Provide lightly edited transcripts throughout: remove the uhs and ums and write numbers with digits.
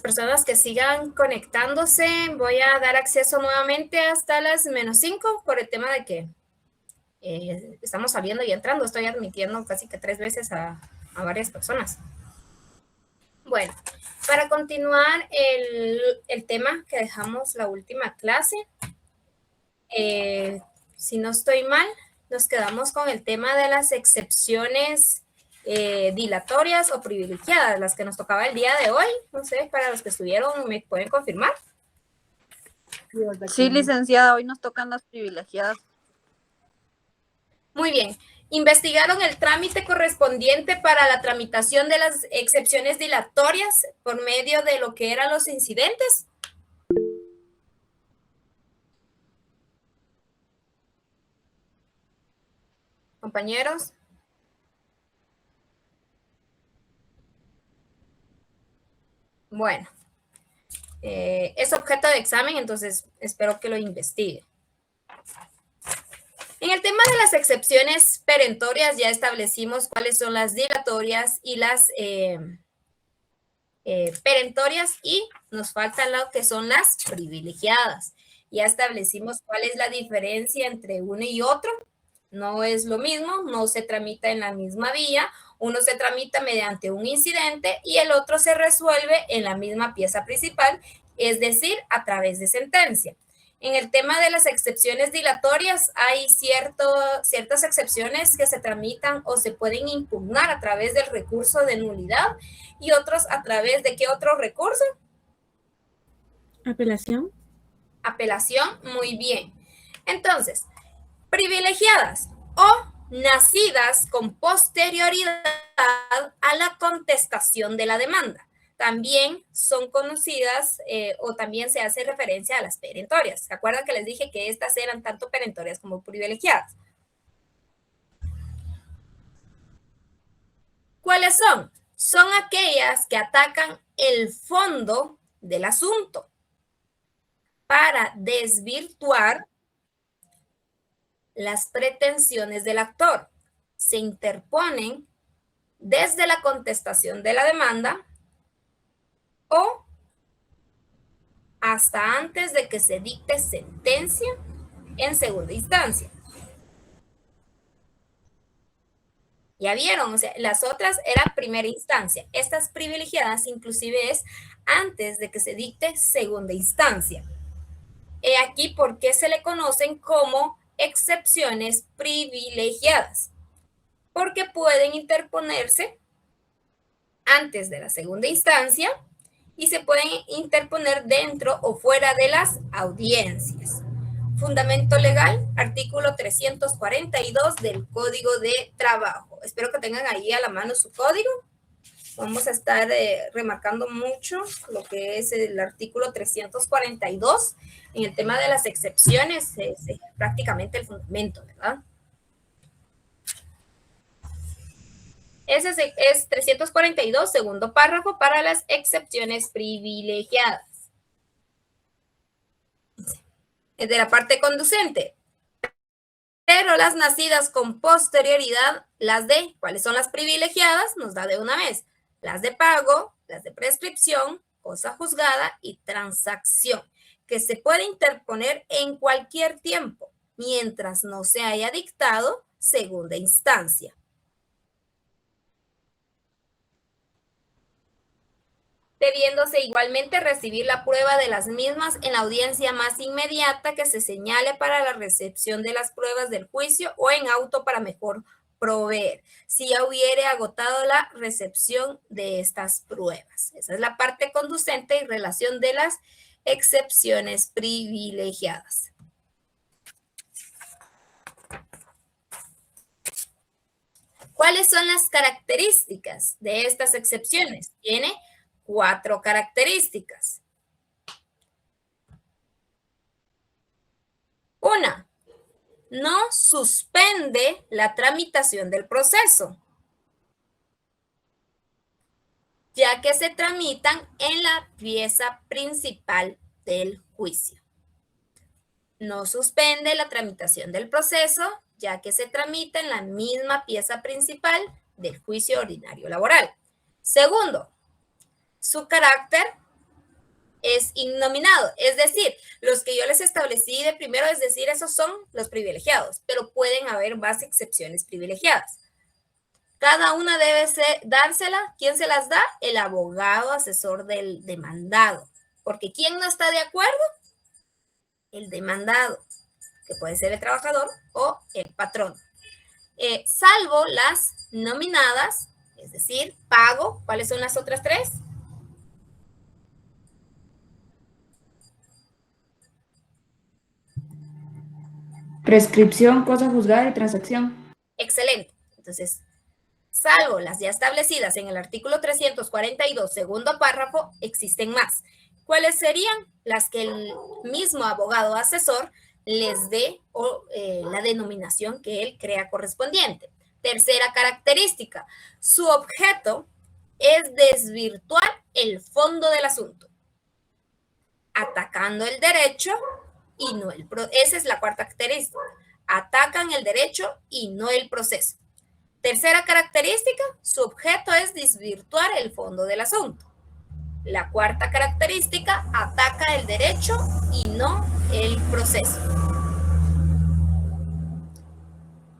personas que sigan conectándose. Voy a dar acceso nuevamente hasta las -5 por el tema de que estamos saliendo y entrando. Estoy admitiendo casi que 3 veces a varias personas. Bueno, para continuar el tema que dejamos la última clase, si no estoy mal, nos quedamos con el tema de las excepciones dilatorias o privilegiadas, las que nos tocaba el día de hoy. No sé, para los que estuvieron, ¿me pueden confirmar? Sí, licenciada, hoy nos tocan las privilegiadas. Muy bien. ¿Investigaron el trámite correspondiente para la tramitación de las excepciones dilatorias por medio de lo que eran los incidentes? Compañeros. Bueno, es objeto de examen, entonces espero que lo investigue. En el tema de las excepciones perentorias ya establecimos cuáles son las dilatorias y las perentorias, y nos falta lo que son las privilegiadas. Ya establecimos cuál es la diferencia entre uno y otro. No es lo mismo, no se tramita en la misma vía. Uno se tramita mediante un incidente y el otro se resuelve en la misma pieza principal, es decir, a través de sentencia. En el tema de las excepciones dilatorias, hay ciertas excepciones que se tramitan o se pueden impugnar a través del recurso de nulidad, y otros a través de ¿qué otro recurso? Apelación. Apelación, muy bien. Entonces, privilegiadas o nacidas con posterioridad a la contestación de la demanda. También son conocidas o también se hace referencia a las perentorias. ¿Se acuerdan que les dije que estas eran tanto perentorias como privilegiadas? ¿Cuáles son? Son aquellas que atacan el fondo del asunto para desvirtuar las pretensiones del actor. Se interponen desde la contestación de la demanda o hasta antes de que se dicte sentencia en segunda instancia. Ya vieron, o sea, las otras eran primera instancia. Estas privilegiadas inclusive es antes de que se dicte segunda instancia. He aquí por qué se le conocen como excepciones privilegiadas, porque pueden interponerse antes de la segunda instancia y se pueden interponer dentro o fuera de las audiencias. Fundamento legal, artículo 342 del Código de Trabajo. Espero que tengan ahí a la mano su código. Vamos a estar remarcando mucho lo que es el artículo 342 en el tema de las excepciones, es prácticamente el fundamento, ¿verdad? Ese es 342, segundo párrafo, para las excepciones privilegiadas. Es de la parte conducente. Pero las nacidas con posterioridad, ¿cuáles son las privilegiadas? Nos da de una vez. Las de pago, las de prescripción, cosa juzgada y transacción, que se puede interponer en cualquier tiempo, mientras no se haya dictado segunda instancia. Debiéndose igualmente recibir la prueba de las mismas en la audiencia más inmediata que se señale para la recepción de las pruebas del juicio o en auto para mejor proveer, si ya hubiere agotado la recepción de estas pruebas. Esa es la parte conducente y relación de las excepciones privilegiadas. ¿Cuáles son las características de estas excepciones? Tiene 4 características. Una, no suspende la tramitación del proceso, ya que se tramitan en la pieza principal del juicio. No suspende la tramitación del proceso, ya que se tramita en la misma pieza principal del juicio ordinario laboral. Segundo, su carácter es innominado, es decir, los que yo les establecí de primero, es decir, esos son los privilegiados, pero pueden haber más excepciones privilegiadas. Cada una debe dársela, ¿quién se las da? El abogado asesor del demandado, porque ¿quién no está de acuerdo? El demandado, que puede ser el trabajador o el patrón. Salvo las nominadas, es decir, pago. ¿Cuáles son las otras tres? Prescripción, cosa juzgada y transacción. Excelente. Entonces, salvo las ya establecidas en el artículo 342, segundo párrafo, existen más. ¿Cuáles serían? Las que el mismo abogado asesor les dé la denominación que él crea correspondiente. Tercera característica, su objeto es desvirtuar el fondo del asunto, atacando el derecho y no el proceso. Esa es la cuarta característica. Atacan el derecho y no el proceso. Tercera característica, su objeto es desvirtuar el fondo del asunto. La cuarta característica, ataca el derecho y no el proceso.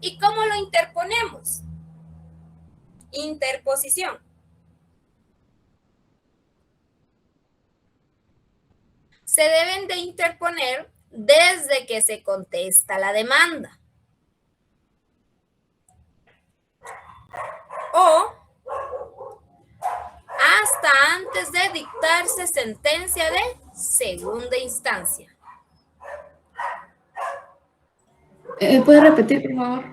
¿Y cómo lo interponemos? Interposición. Se deben de interponer desde que se contesta la demanda. O hasta antes de dictarse sentencia de segunda instancia. ¿Puede repetir, por favor?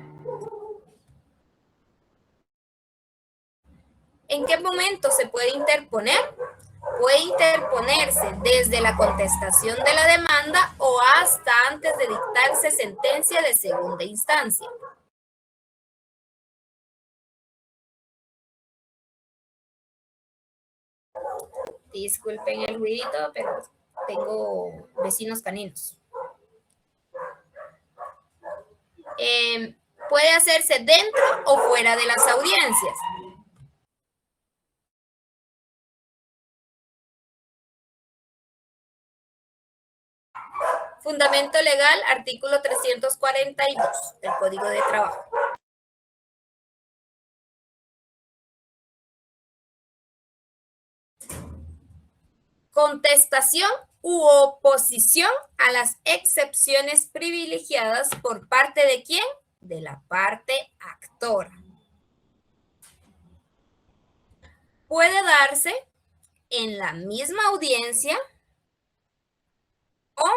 ¿En qué momento se puede interponer? Puede interponerse desde la contestación de la demanda o hasta antes de dictarse sentencia de segunda instancia. Disculpen el ruidito, pero tengo vecinos caninos. Puede hacerse dentro o fuera de las audiencias. Fundamento legal, artículo 342 del Código de Trabajo. Contestación u oposición a las excepciones privilegiadas por parte de ¿quién? De la parte actora. Puede darse en la misma audiencia o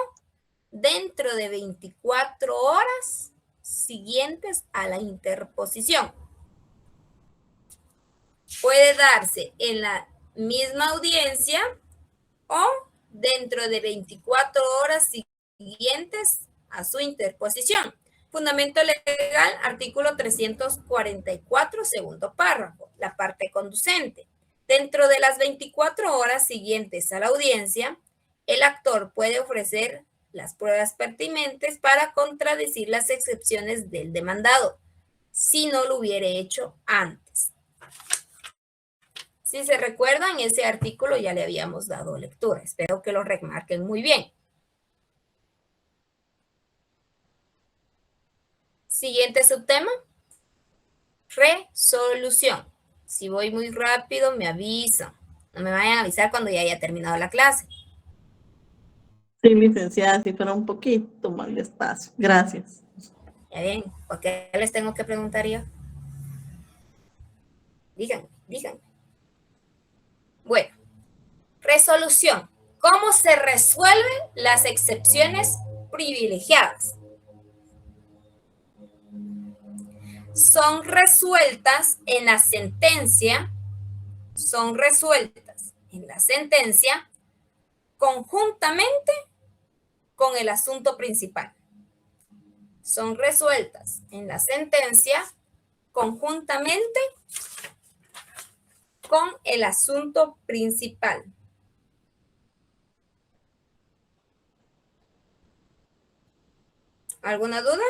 dentro de 24 horas siguientes a la interposición. Puede darse en la misma audiencia o dentro de 24 horas siguientes a su interposición. Fundamento legal, artículo 344, segundo párrafo, la parte conducente. Dentro de las 24 horas siguientes a la audiencia, el actor puede ofrecer las pruebas pertinentes para contradecir las excepciones del demandado, si no lo hubiere hecho antes. Si se recuerdan, ese artículo ya le habíamos dado lectura. Espero que lo remarquen muy bien. Siguiente subtema. Resolución. Si voy muy rápido, me avisan. No me vayan a avisar cuando ya haya terminado la clase. Sí, licenciada, si fuera un poquito más despacio. Gracias. Ya bien, ¿por qué les tengo que preguntar yo? Díganme. Bueno, resolución. ¿Cómo se resuelven las excepciones privilegiadas? Son resueltas en la sentencia, conjuntamente con el asunto principal. Son resueltas en la sentencia conjuntamente con el asunto principal. ¿Alguna duda?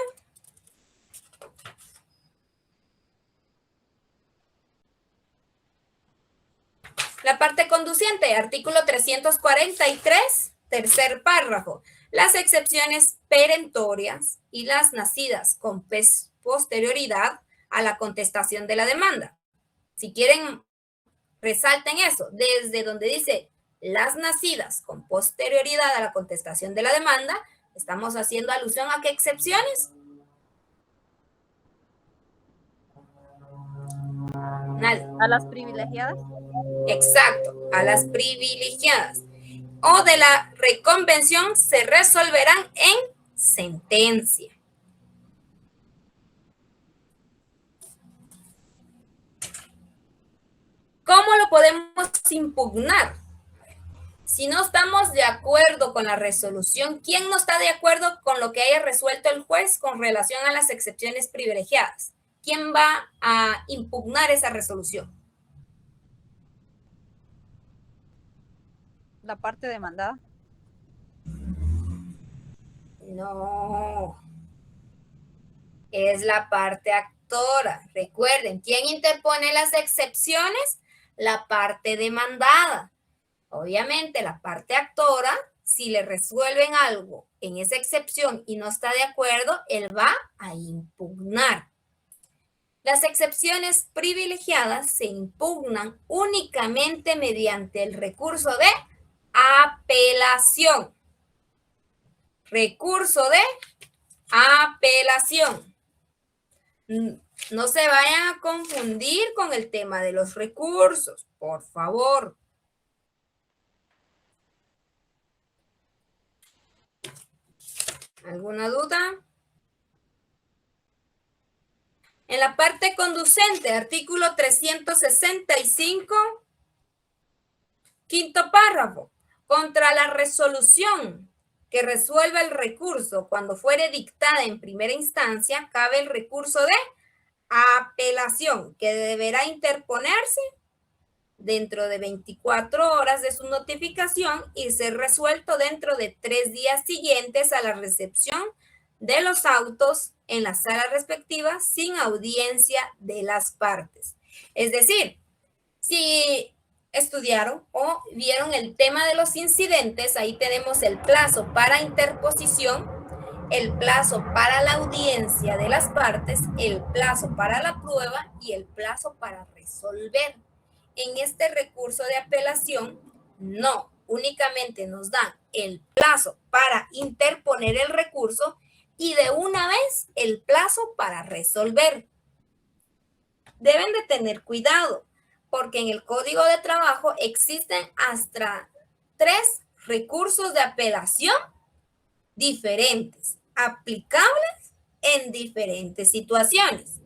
La parte conduciente siguiente, artículo 343, tercer párrafo. Las excepciones perentorias y las nacidas con posterioridad a la contestación de la demanda. Si quieren, resalten eso, desde donde dice las nacidas con posterioridad a la contestación de la demanda, estamos haciendo alusión a qué excepciones. Nadie. A las privilegiadas. Exacto, a las privilegiadas. O de la reconvención se resolverán en sentencia. ¿Cómo lo podemos impugnar? Si no estamos de acuerdo con la resolución, ¿quién no está de acuerdo con lo que haya resuelto el juez con relación a las excepciones privilegiadas? ¿Quién va a impugnar esa resolución? La parte demandada. No. Es la parte actora. Recuerden, ¿quién interpone las excepciones? La parte demandada. Obviamente, la parte actora, si le resuelven algo en esa excepción y no está de acuerdo, él va a impugnar. Las excepciones privilegiadas se impugnan únicamente mediante el recurso de apelación. Recurso de apelación. No se vayan a confundir con el tema de los recursos, por favor. ¿Alguna duda? En la parte conducente, artículo 365, quinto párrafo. Contra la resolución que resuelva el recurso cuando fuere dictada en primera instancia, cabe el recurso de apelación, que deberá interponerse dentro de 24 horas de su notificación y ser resuelto dentro de 3 días siguientes a la recepción de los autos en la sala respectiva sin audiencia de las partes. Es decir, si estudiaron o vieron el tema de los incidentes, ahí tenemos el plazo para interposición, el plazo para la audiencia de las partes, el plazo para la prueba y el plazo para resolver. En este recurso de apelación, no, únicamente nos dan el plazo para interponer el recurso y de una vez el plazo para resolver. Deben de tener cuidado, porque en el Código de Trabajo existen hasta 3 recursos de apelación diferentes, aplicables en diferentes situaciones.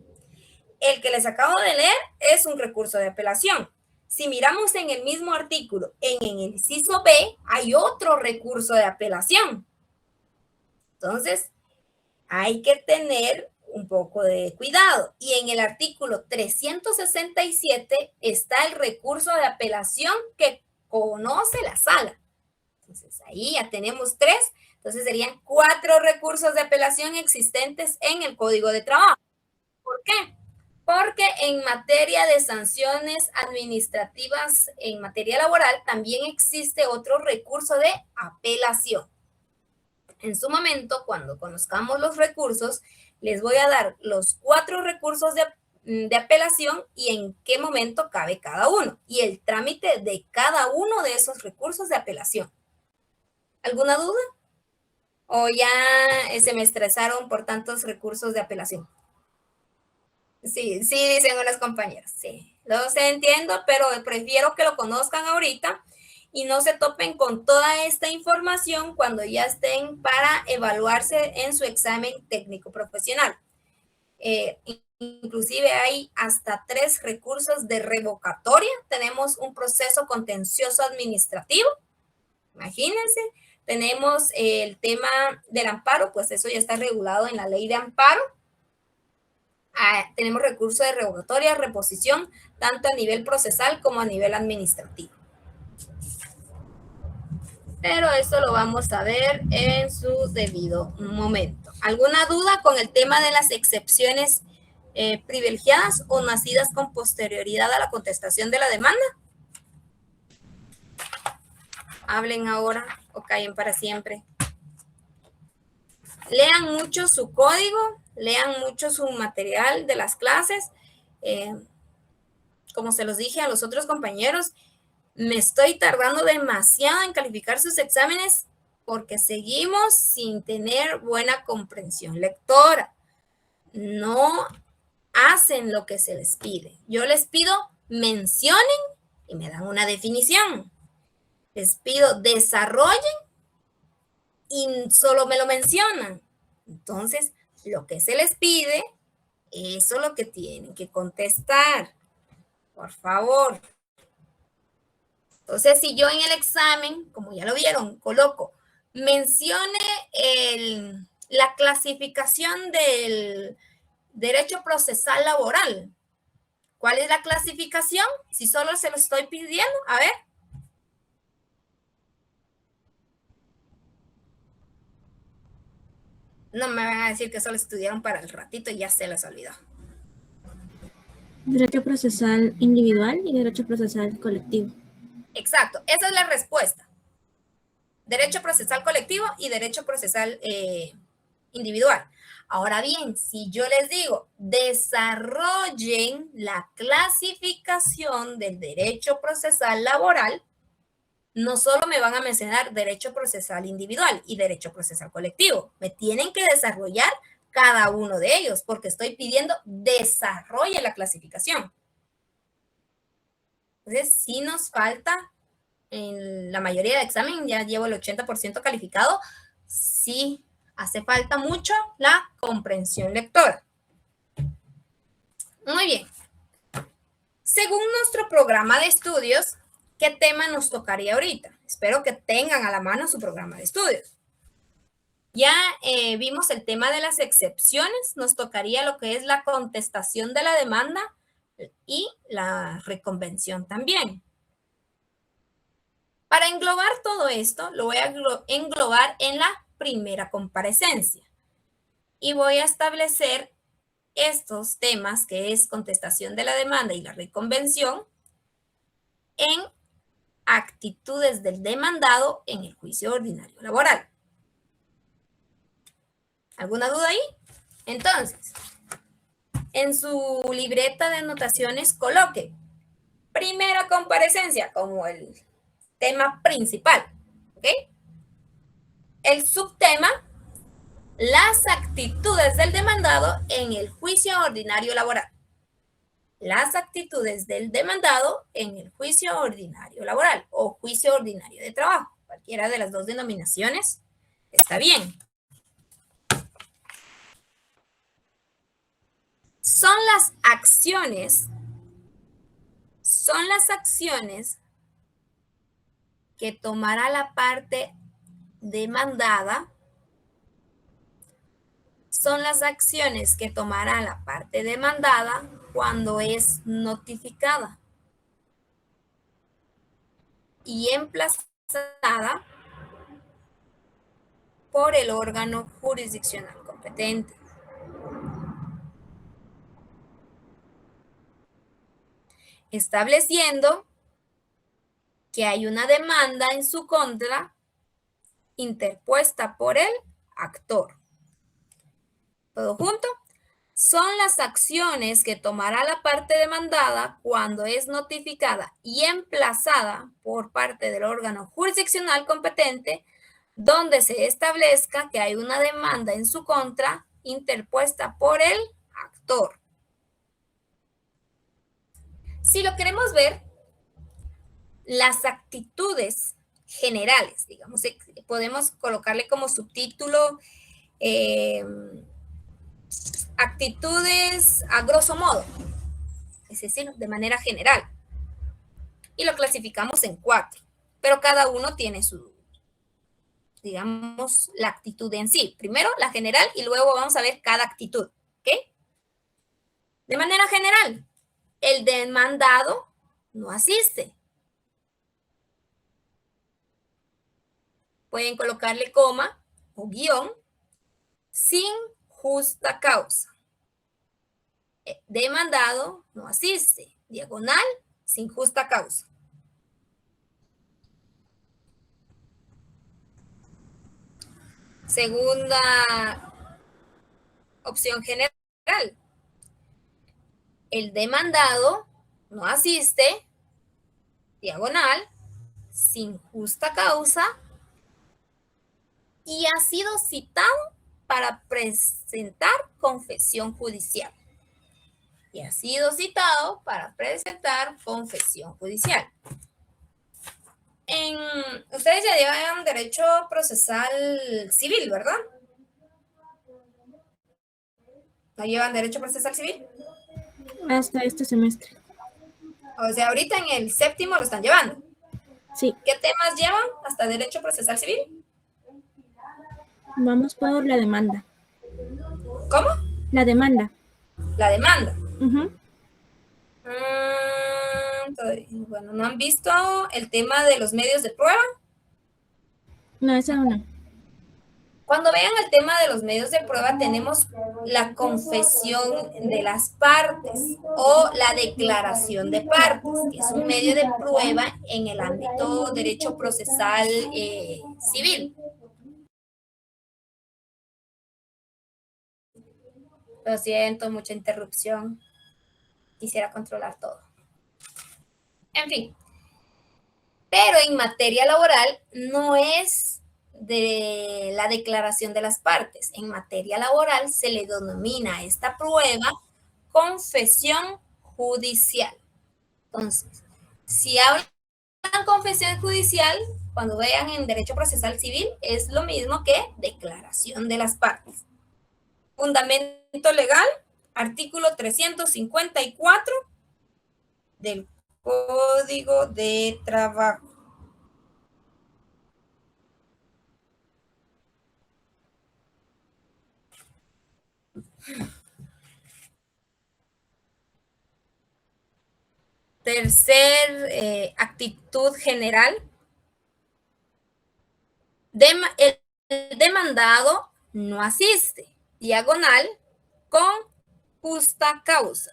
El que les acabo de leer es un recurso de apelación. Si miramos en el mismo artículo, en el inciso B, hay otro recurso de apelación. Entonces, hay que tener un poco de cuidado. Y en el artículo 367 está el recurso de apelación que conoce la sala. Entonces, ahí ya tenemos 3. Entonces, serían 4 recursos de apelación existentes en el Código de Trabajo. ¿Por qué? Porque en materia de sanciones administrativas, en materia laboral, también existe otro recurso de apelación. En su momento, cuando conozcamos los recursos, les voy a dar los 4 recursos de apelación y en qué momento cabe cada uno y el trámite de cada uno de esos recursos de apelación. ¿Alguna duda? ¿O ya se me estresaron por tantos recursos de apelación? Sí, dicen unas compañeras, sí, los entiendo, pero prefiero que lo conozcan ahorita y no se topen con toda esta información cuando ya estén para evaluarse en su examen técnico profesional. Inclusive hay hasta 3 recursos de revocatoria. Tenemos un proceso contencioso administrativo, imagínense. Tenemos el tema del amparo, pues eso ya está regulado en la ley de amparo. Tenemos recurso de revocatoria, reposición, tanto a nivel procesal como a nivel administrativo. Pero eso lo vamos a ver en su debido momento. ¿Alguna duda con el tema de las excepciones privilegiadas o nacidas con posterioridad a la contestación de la demanda? hablen ahora o callen para siempre. Lean mucho su código, lean mucho su material de las clases. Como se los dije a los otros compañeros, me estoy tardando demasiado en calificar sus exámenes porque seguimos sin tener buena comprensión lectora. No hacen lo que se les pide. Yo les pido mencionen y me dan una definición. Les pido desarrollen y solo me lo mencionan. Entonces, lo que se les pide, eso es lo que tienen que contestar. Por favor. Entonces, si yo en el examen, como ya lo vieron, coloco, mencione la clasificación del derecho procesal laboral. ¿Cuál es la clasificación? Si solo se lo estoy pidiendo, a ver. No me van a decir que solo estudiaron para el ratito y ya se les olvidó. Derecho procesal individual y derecho procesal colectivo. Exacto, esa es la respuesta. Derecho procesal colectivo y derecho procesal individual. Ahora bien, si yo les digo, desarrollen la clasificación del derecho procesal laboral, no solo me van a mencionar derecho procesal individual y derecho procesal colectivo, me tienen que desarrollar cada uno de ellos, porque estoy pidiendo desarrolle la clasificación. Entonces, sí nos falta, en la mayoría de examen, ya llevo el 80% calificado, sí hace falta mucho la comprensión lectora. Muy bien. Según nuestro programa de estudios, ¿qué tema nos tocaría ahorita? Espero que tengan a la mano su programa de estudios. Ya vimos el tema de las excepciones, nos tocaría lo que es la contestación de la demanda y la reconvención también. Para englobar todo esto, lo voy a englobar en la primera comparecencia. Y voy a establecer estos temas, que es contestación de la demanda y la reconvención, en actitudes del demandado en el juicio ordinario laboral. ¿Alguna duda ahí? Entonces, en su libreta de anotaciones coloque primera comparecencia como el tema principal, ¿ok? El subtema, las actitudes del demandado en el juicio ordinario laboral. Las actitudes del demandado en el juicio ordinario laboral o juicio ordinario de trabajo. Cualquiera de las dos denominaciones está bien. Son las acciones que tomará la parte demandada. Son las acciones que tomará la parte demandada cuando es notificada y emplazada por el órgano jurisdiccional competente. Estableciendo que hay una demanda en su contra interpuesta por el actor. ¿Todo junto? Son las acciones que tomará la parte demandada cuando es notificada y emplazada por parte del órgano jurisdiccional competente, donde se establezca que hay una demanda en su contra interpuesta por el actor. Si lo queremos ver, las actitudes generales, digamos, podemos colocarle como subtítulo actitudes a grosso modo, es decir, de manera general. Y lo clasificamos en 4, pero cada uno tiene su, digamos, la actitud en sí. Primero la general y luego vamos a ver cada actitud, ¿ok? De manera general, el demandado no asiste. Pueden colocarle coma o guión sin justa causa. Demandado no asiste. Diagonal, sin justa causa. Segunda opción general. El demandado no asiste, diagonal, sin justa causa y ha sido citado para presentar confesión judicial. Y ha sido citado para presentar confesión judicial. Ustedes ya llevan derecho procesal civil, ¿verdad? ¿No llevan derecho procesal civil? Hasta este semestre. O sea, ahorita en el séptimo lo están llevando. Sí, ¿Qué temas llevan hasta derecho procesal civil? vamos por la demanda. ¿Cómo? La demanda. La demanda. Ujú. Bueno, ¿no han visto el tema de los medios de prueba? No, esa no. Cuando vean el tema de los medios de prueba, tenemos la confesión de las partes o la declaración de partes, que es un medio de prueba en el ámbito derecho procesal civil. Lo siento, mucha interrupción. Quisiera controlar todo. En fin. Pero en materia laboral no es de la declaración de las partes. En materia laboral se le denomina a esta prueba confesión judicial. Entonces, si hablan de confesión judicial, cuando vean en derecho procesal civil, es lo mismo que declaración de las partes. Fundamento legal, artículo 354 del Código de Trabajo. Tercer actitud general. El demandado no asiste, diagonal, con justa causa.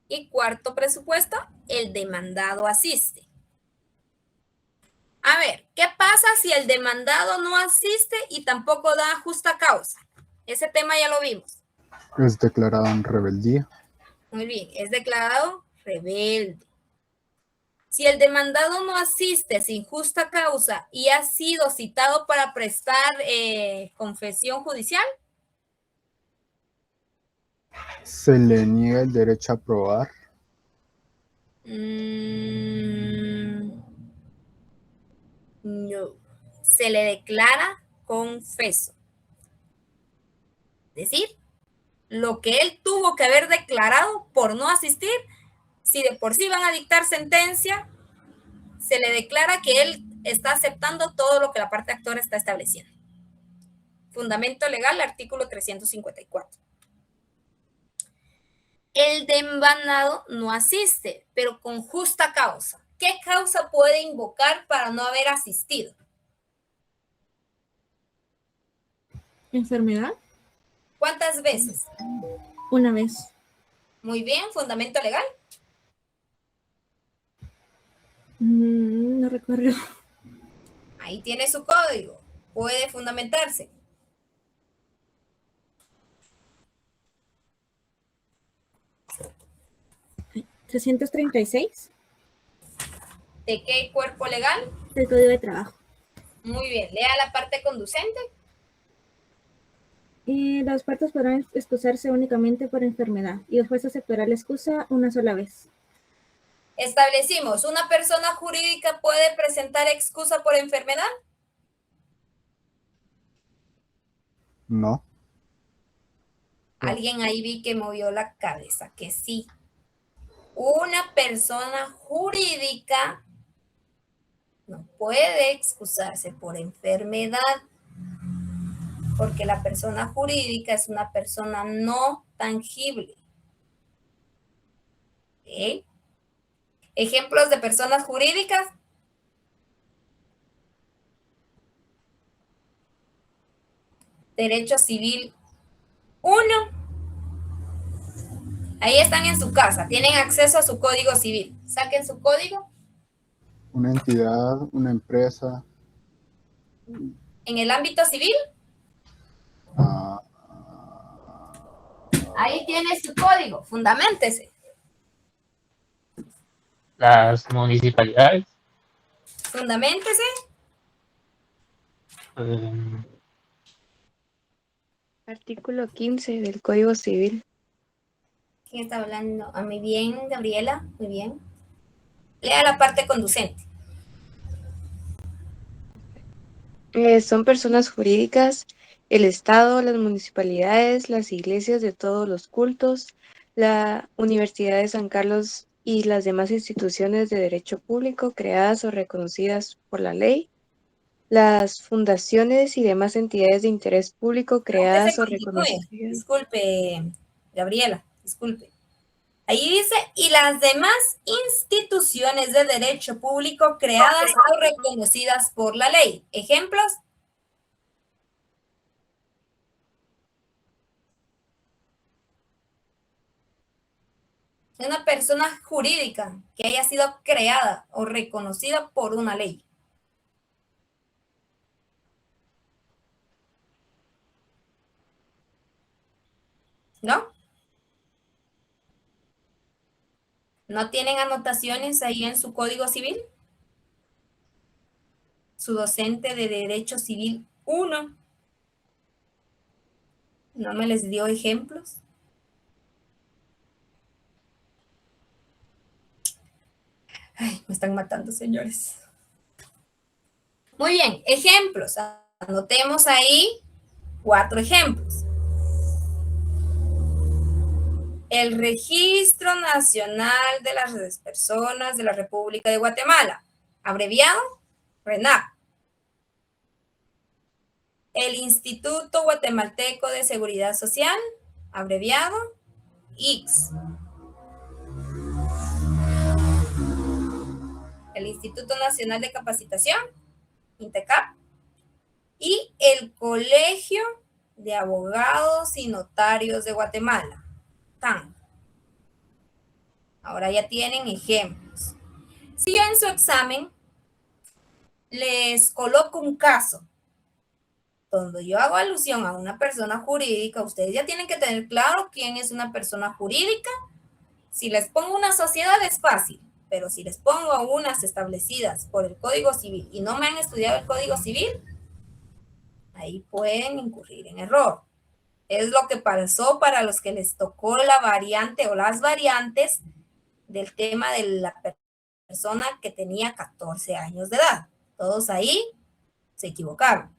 Y cuarto presupuesto, el demandado asiste. A ver, ¿qué pasa si el demandado no asiste y tampoco da justa causa? Ese tema ya lo vimos. Es declarado en rebeldía. Muy bien, es declarado rebelde. Si el demandado no asiste sin justa causa y ha sido citado para prestar confesión judicial, Se le niega el derecho a probar. No. Se le declara confeso. Es decir, lo que él tuvo que haber declarado por no asistir, si de por sí van a dictar sentencia, se le declara que él está aceptando todo lo que la parte actora está estableciendo. Fundamento legal, artículo 354. El demandado no asiste, pero con justa causa. ¿Qué causa puede invocar para no haber asistido? ¿Enfermedad? ¿Cuántas veces? Una vez. Muy bien, fundamento legal. No recuerdo. Ahí tiene su código. Puede fundamentarse. ¿336? ¿De qué cuerpo legal? Del Código de Trabajo. Muy bien. Lea la parte conducente. Las partes podrán excusarse únicamente por enfermedad y el juez aceptará la excusa una sola vez. Establecimos, ¿una persona jurídica puede presentar excusa por enfermedad? No. Alguien ahí vi que movió la cabeza, que sí. Una persona jurídica no puede excusarse por enfermedad, porque la persona jurídica es una persona no tangible. ¿Okay? Ejemplos de personas jurídicas. Derecho civil 1. Ahí están en su casa, tienen acceso a su código civil. Saquen su código. Una entidad, una empresa, En el ámbito civil, ah, ahí tiene su código, fundamentese. Las municipalidades, Fundamentese. eh, Artículo 15 del Código Civil. ¿Quién está hablando? Ah, muy bien, Gabriela, muy bien. Lea la parte conducente. Son personas jurídicas, el Estado, las municipalidades, las iglesias de todos los cultos, la Universidad de San Carlos y las demás instituciones de derecho público creadas o reconocidas por la ley, las fundaciones y demás entidades de interés público Antes creadas de o continúe, reconocidas. disculpe, Gabriela, disculpe. Ahí dice, y las demás instituciones de derecho público creadas o reconocidas por la ley. ¿Ejemplos? Una persona jurídica que haya sido creada o reconocida por una ley. ¿No? ¿No tienen anotaciones ahí en su Código Civil? Su docente de Derecho Civil 1 no me les dio ejemplos. Ay, me están matando, señores. Muy bien, ejemplos. Anotemos ahí 4 ejemplos. El Registro Nacional de las Personas de la República de Guatemala, abreviado RENAP. El Instituto Guatemalteco de Seguridad Social, abreviado IX. El Instituto Nacional de Capacitación, INTECAP. Y el Colegio de Abogados y Notarios de Guatemala, CAN. Ahora ya tienen ejemplos. Si yo en su examen les coloco un caso donde yo hago alusión a una persona jurídica, ustedes ya tienen que tener claro quién es una persona jurídica. Si les pongo una sociedad es fácil, pero si les pongo unas establecidas por el Código Civil y no me han estudiado el Código Civil, ahí pueden incurrir en error. Es lo que pasó para los que les tocó la variante o las variantes del tema de la persona que tenía 14 años de edad. Todos ahí se equivocaron.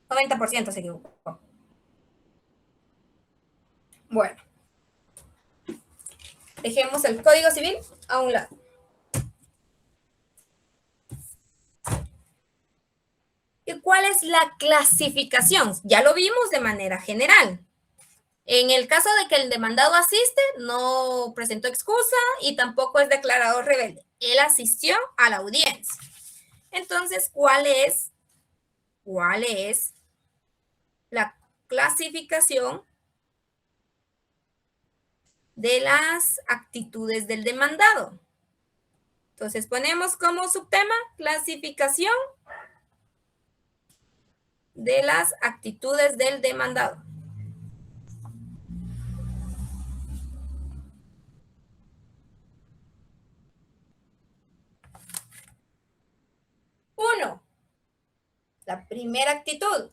90% se equivocó. Bueno. Dejemos el Código Civil a un lado. ¿Y cuál es la clasificación? Ya lo vimos de manera general. En el caso de que el demandado asiste, no presentó excusa y tampoco es declarado rebelde. Él asistió a la audiencia. Entonces, ¿cuál es la clasificación de las actitudes del demandado? Entonces, ponemos como subtema clasificación de las actitudes del demandado. Uno, la primera actitud,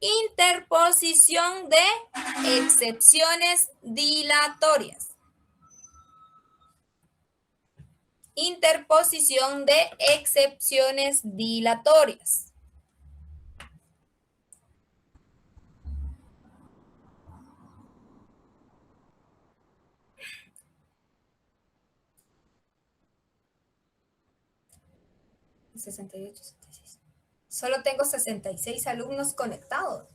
interposición de excepciones dilatorias. Interposición de excepciones dilatorias. Solo tengo 66 alumnos conectados.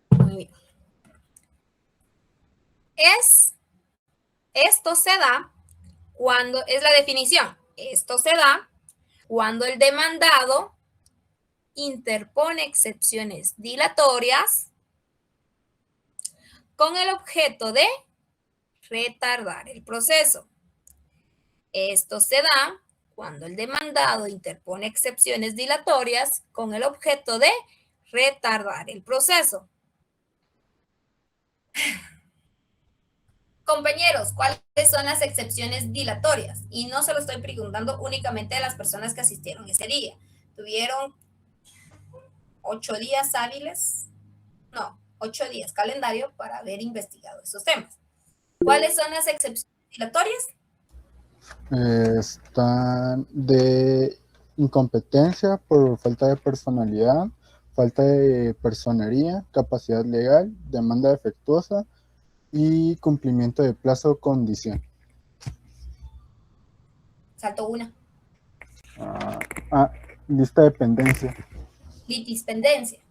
Muy bien. Esto se da cuando, es la definición, esto se da cuando el demandado interpone excepciones dilatorias con el objeto de retardar el proceso. Esto se da cuando el demandado interpone excepciones dilatorias con el objeto de retardar el proceso. Compañeros, ¿cuáles son las excepciones dilatorias? Y no se lo estoy preguntando únicamente a las personas que asistieron ese día. Tuvieron 8 días hábiles, no, 8 días calendario para haber investigado esos temas. ¿Cuáles son las excepciones dilatorias? Están de incompetencia por falta de personalidad, falta de personería, capacidad legal, demanda defectuosa y cumplimiento de plazo o condición. Salto una. Lista de pendencia. Litispendencia.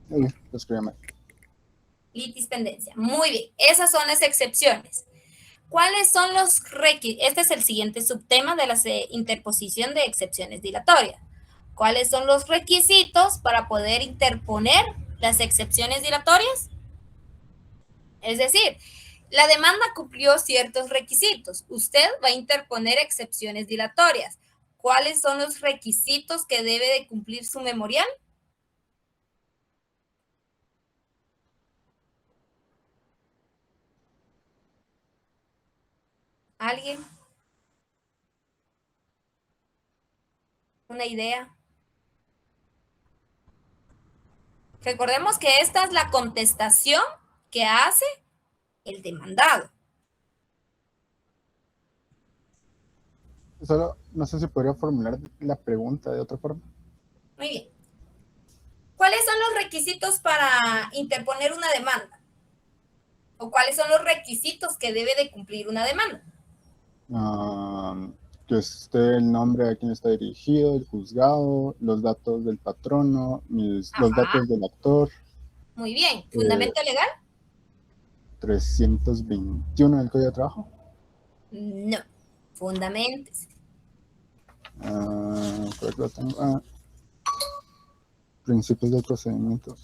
Uy, lo escribí mal. Litispendencia. Muy bien, esas son las excepciones. ¿Cuáles son los requisitos? Este es el siguiente subtema de la interposición de excepciones dilatorias. ¿Cuáles son los requisitos para poder interponer las excepciones dilatorias? Es decir, la demanda cumplió ciertos requisitos. Usted va a interponer excepciones dilatorias. ¿Cuáles son los requisitos que debe de cumplir su memorial? ¿Alguien? ¿Una idea? Recordemos que esta es la contestación que hace el demandado. Solo no sé si podría formular la pregunta de otra forma. Muy bien. ¿Cuáles son los requisitos para interponer una demanda? ¿O cuáles son los requisitos que debe de cumplir una demanda? Que esté el nombre a quien está dirigido, el juzgado, los datos del patrono, los datos del actor. Muy bien. ¿Fundamento legal? 321 del Código de Trabajo. No. Fundamentos. Por aquí lo tengo. Principios del procedimiento.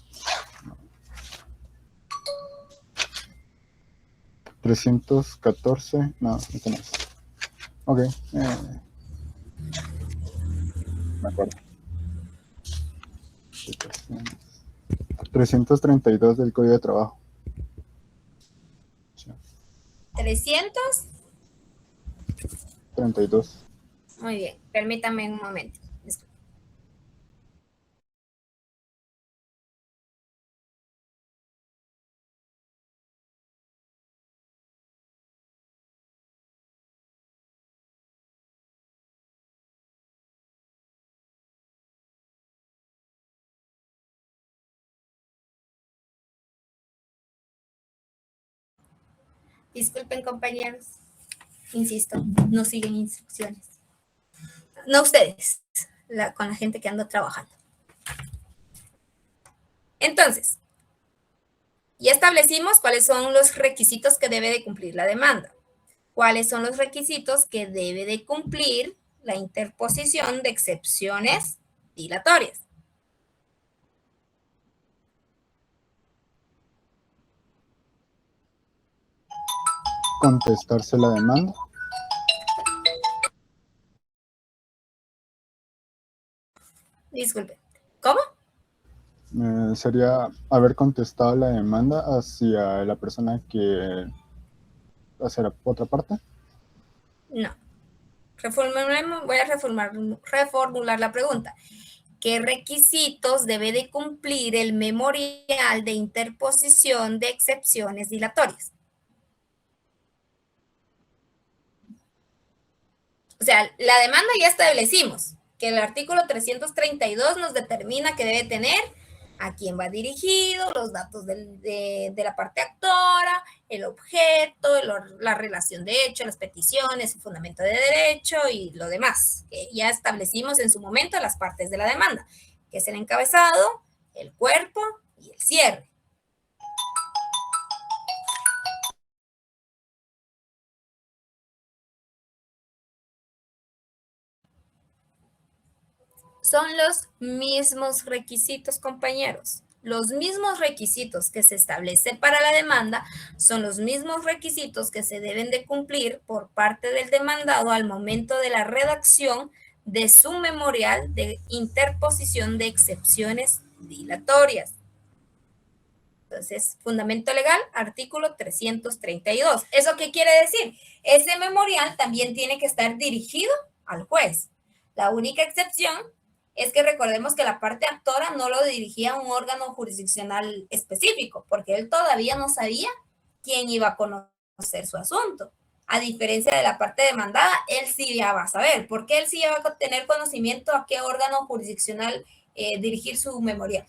314. No, este no es. Ok. Me acuerdo. 332 del Código de Trabajo. 332. Muy bien. Permítame un momento. Disculpen, compañeros. Insisto, no siguen instrucciones. No ustedes, con la gente que anda trabajando. Entonces, ya establecimos cuáles son los requisitos que debe de cumplir la demanda. ¿Cuáles son los requisitos que debe de cumplir la interposición de excepciones dilatorias? Contestarse la demanda. Disculpe, ¿cómo? Sería haber contestado la demanda hacia la persona que hacia la otra parte. No. Voy a reformular la pregunta. ¿Qué requisitos debe de cumplir el memorial de interposición de excepciones dilatorias? O sea, la demanda ya establecimos que el artículo 332 nos determina que debe tener a quién va dirigido, los datos de la parte actora, el objeto, la relación de hecho, las peticiones, el fundamento de derecho y lo demás, que ya establecimos en su momento las partes de la demanda, que es el encabezado, el cuerpo y el cierre. Son los mismos requisitos, compañeros. Los mismos requisitos que se establecen para la demanda son los mismos requisitos que se deben de cumplir por parte del demandado al momento de la redacción de su memorial de interposición de excepciones dilatorias. Entonces, fundamento legal, artículo 332. ¿Eso qué quiere decir? Ese memorial también tiene que estar dirigido al juez. La única excepción es que recordemos que la parte actora no lo dirigía a un órgano jurisdiccional específico, porque él todavía no sabía quién iba a conocer su asunto. A diferencia de la parte demandada, él sí ya va a saber, porque él sí ya va a tener conocimiento a qué órgano jurisdiccional dirigir su memorial.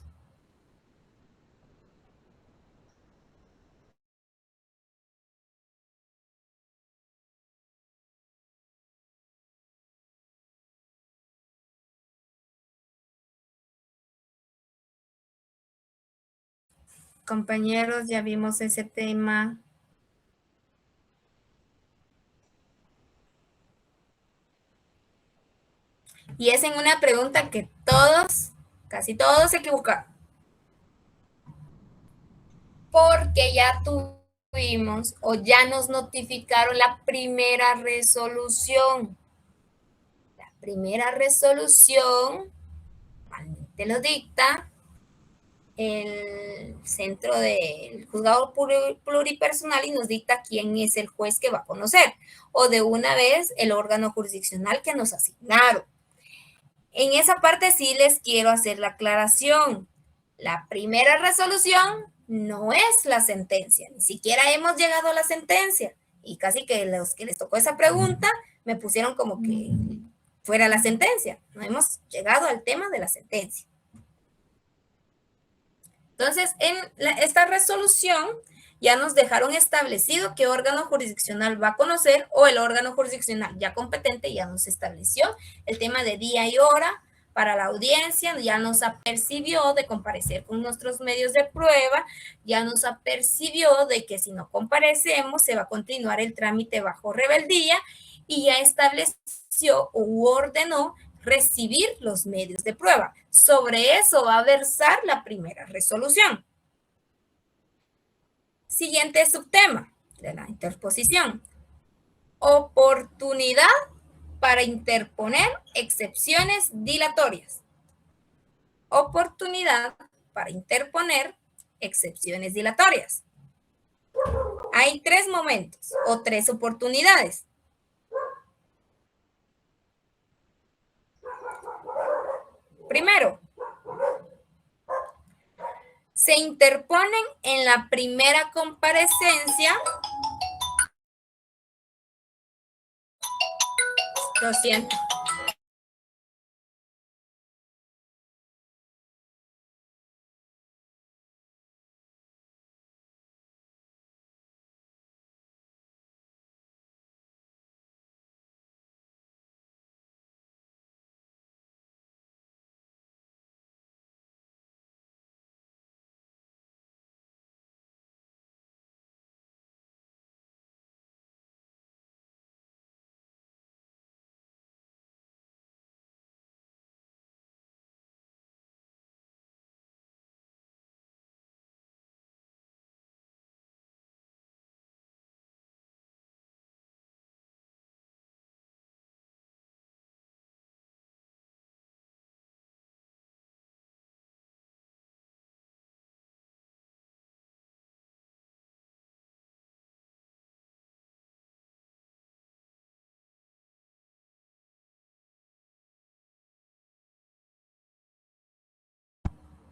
Compañeros, ya vimos ese tema. Y es en una pregunta que todos, casi todos se equivocaron. Porque ya tuvimos o ya nos notificaron la primera resolución. La primera resolución, normalmente lo dicta el centro del juzgado pluripersonal y nos dicta quién es el juez que va a conocer, o de una vez el órgano jurisdiccional que nos asignaron. En esa parte sí les quiero hacer la aclaración. La primera resolución no es la sentencia, ni siquiera hemos llegado a la sentencia. Y casi que los que les tocó esa pregunta me pusieron como que fuera la sentencia. No hemos llegado al tema de la sentencia. Entonces, en esta resolución ya nos dejaron establecido qué órgano jurisdiccional va a conocer, o el órgano jurisdiccional ya competente ya nos estableció el tema de día y hora para la audiencia, ya nos apercibió de comparecer con nuestros medios de prueba, ya nos apercibió de que si no comparecemos se va a continuar el trámite bajo rebeldía, y ya estableció u ordenó recibir los medios de prueba. Sobre eso va a versar la primera resolución. Siguiente subtema de la interposición. Oportunidad para interponer excepciones dilatorias. Oportunidad para interponer excepciones dilatorias. Hay 3 momentos o 3 oportunidades. Primero, se interponen en la primera comparecencia. Lo siento.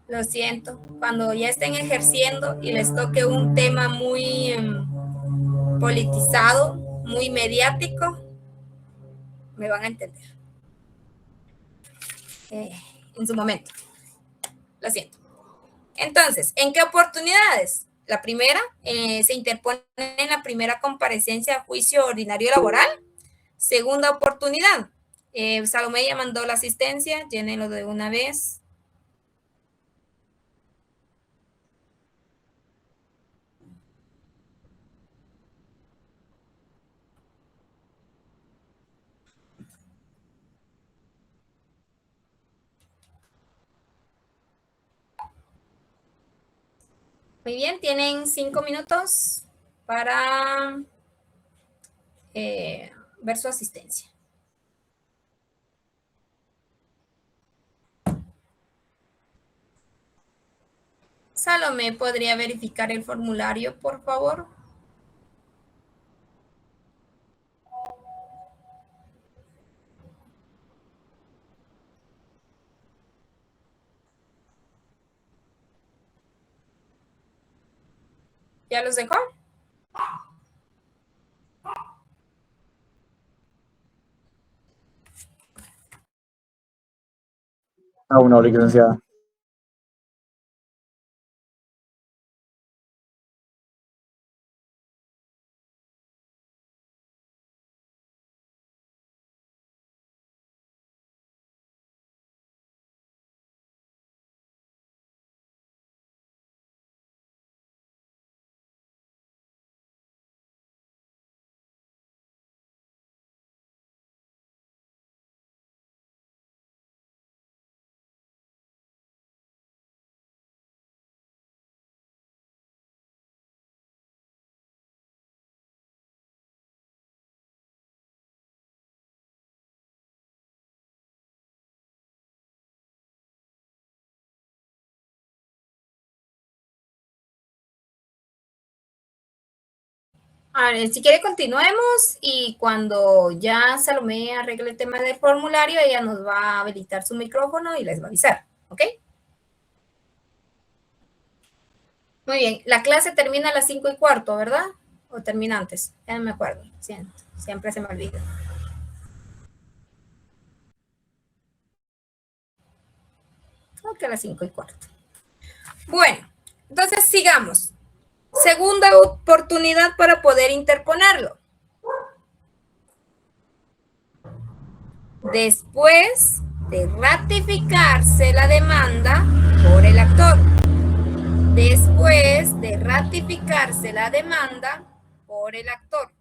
Lo siento, cuando ya estén ejerciendo y les toque un tema muy politizado, muy mediático, me van a entender. En su momento. Lo siento. Entonces, ¿en qué oportunidades? La primera, se interpone en la primera comparecencia a juicio ordinario laboral. Segunda oportunidad, Salomé ya mandó la asistencia, llénenlo de una vez. Muy bien, tienen 5 minutos para ver su asistencia. Salomé, ¿podría verificar el formulario, por favor? ¿Ya los dejó? Aún no, licenciada. A ver, si quiere continuemos y cuando ya Salomé arregle el tema del formulario, ella nos va a habilitar su micrófono y les va a avisar, ¿ok? Muy bien, la clase termina a las 5:15, ¿verdad? ¿O termina antes? Ya no me acuerdo, siempre se me olvida. Creo que a las 5:15. Bueno, entonces sigamos. Segunda oportunidad para poder interponerlo. Después de ratificarse la demanda por el actor. Después de ratificarse la demanda por el actor.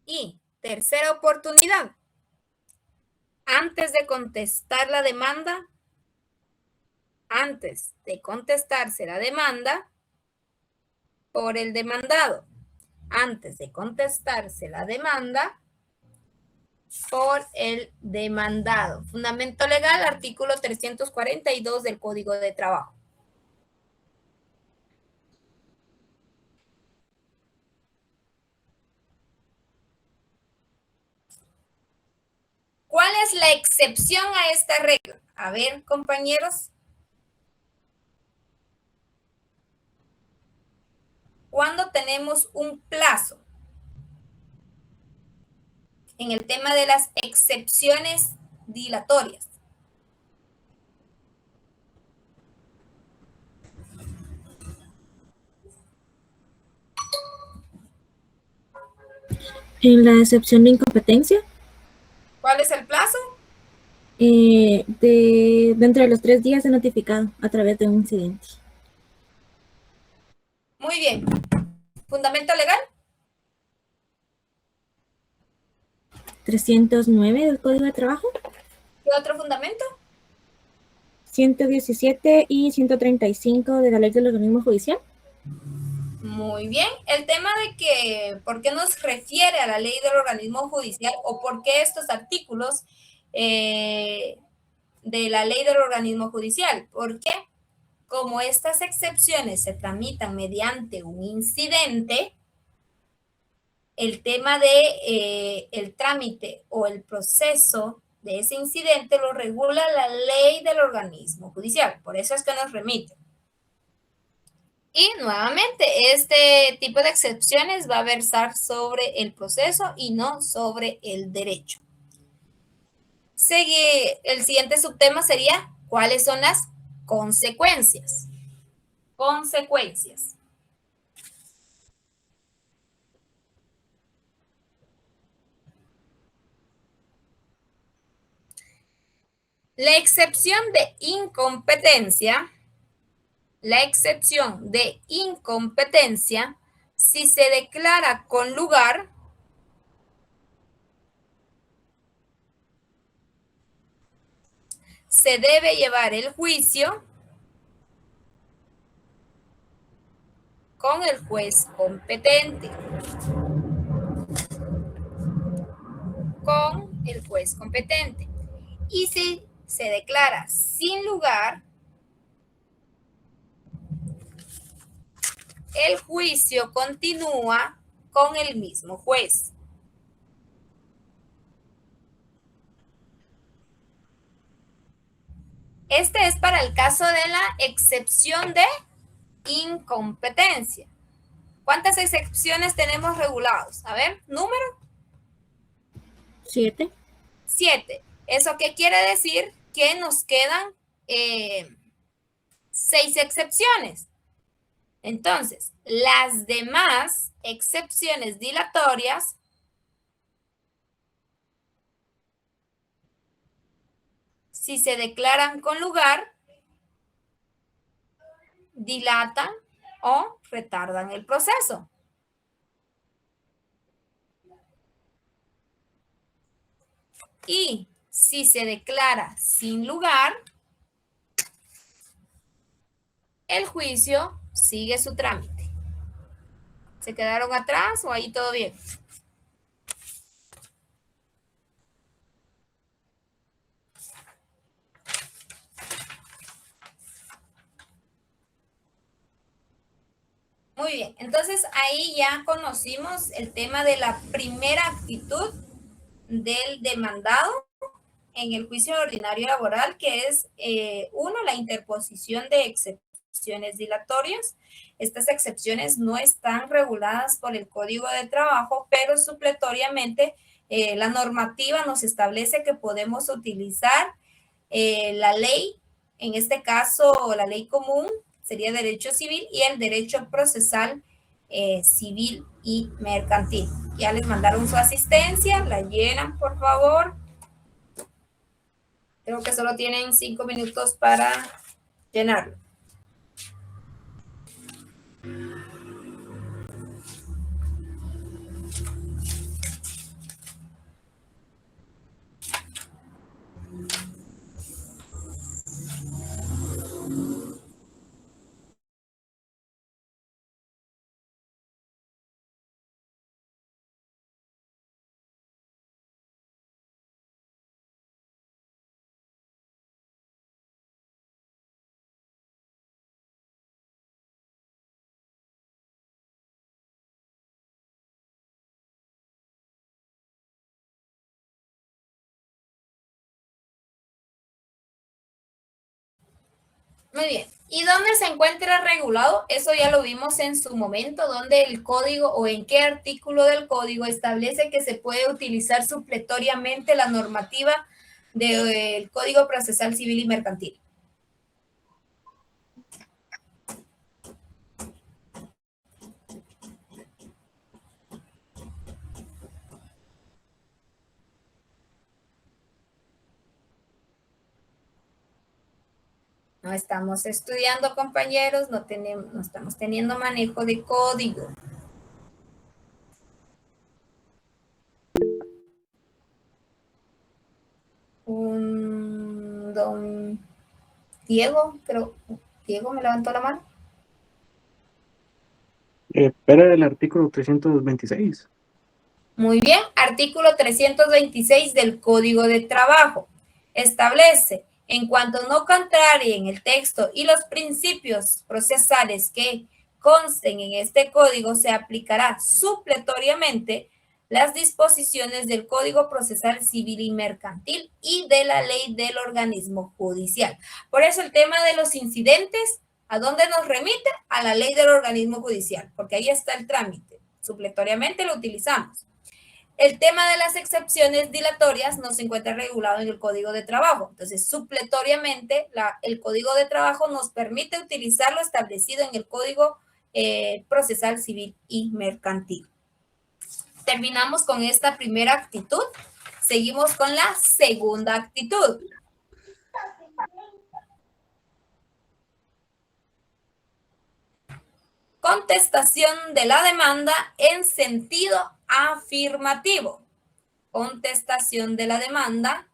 Y tercera oportunidad. Antes de contestar la demanda, antes de contestarse la demanda por el demandado. Antes de contestarse la demanda por el demandado. Fundamento legal, artículo 342 del Código de Trabajo. ¿Cuál es la excepción a esta regla? A ver, compañeros. ¿Cuándo tenemos un plazo? En el tema de las excepciones dilatorias. En la excepción de incompetencia, ¿Cuál es el plazo? dentro de los 3 días de notificado a través de un incidente. Muy bien. ¿Fundamento legal? 309 del Código de Trabajo, ¿Qué otro fundamento? 117 y 135 de la Ley del Organismo Judicial. Muy bien. El tema de que, ¿por qué nos refiere a la ley del organismo judicial o por qué estos artículos de la ley del organismo judicial? Porque como estas excepciones se tramitan mediante un incidente, el tema de el trámite o el proceso de ese incidente lo regula la ley del organismo judicial. Por eso es que nos remite. Y nuevamente, este tipo de excepciones va a versar sobre el proceso y no sobre el derecho. El siguiente subtema sería, ¿cuáles son las consecuencias? Consecuencias. La excepción de incompetencia, si se declara con lugar, se debe llevar el juicio con el juez competente. Con el juez competente. Y si se declara sin lugar, el juicio continúa con el mismo juez. Este es para el caso de la excepción de incompetencia. ¿Cuántas excepciones tenemos regulados? A ver, número. 7. 7. ¿Eso qué quiere decir? Que nos quedan 6 excepciones. Entonces, las demás excepciones dilatorias si se declaran con lugar, dilatan o retardan el proceso. Y si se declara sin lugar, el juicio sigue su trámite. ¿Se quedaron atrás o ahí todo bien? Muy bien, entonces ahí ya conocimos el tema de la primera actitud del demandado en el juicio ordinario laboral, que es, uno, la interposición de excepciones dilatorias. Estas excepciones no están reguladas por el Código de Trabajo, pero supletoriamente la normativa nos establece que podemos utilizar la ley, en este caso la ley común, sería derecho civil, y el derecho procesal civil y mercantil. Ya les mandaron su asistencia, la llenan, por favor. Creo que solo tienen 5 minutos para llenarlo. Muy bien. ¿Y dónde se encuentra regulado? Eso ya lo vimos en su momento, donde el código o en qué artículo del código establece que se puede utilizar supletoriamente la normativa del Código Procesal Civil y Mercantil. No estamos estudiando, compañeros, no estamos teniendo manejo de código. Don Diego, creo, Diego me levantó la mano. Espera el artículo 326. Muy bien, artículo 326 del Código de Trabajo establece, en cuanto no contrarien el texto y los principios procesales que consten en este código, se aplicará supletoriamente las disposiciones del Código Procesal Civil y Mercantil y de la ley del organismo judicial. Por eso el tema de los incidentes, ¿a dónde nos remite? A la ley del organismo judicial, porque ahí está el trámite. Supletoriamente lo utilizamos. El tema de las excepciones dilatorias no se encuentra regulado en el Código de Trabajo. Entonces, supletoriamente, el Código de Trabajo nos permite utilizar lo establecido en el Código Procesal Civil y Mercantil. Terminamos con esta primera actitud. Seguimos con la segunda actitud. Contestación de la demanda en sentido afirmativo. Contestación de la demanda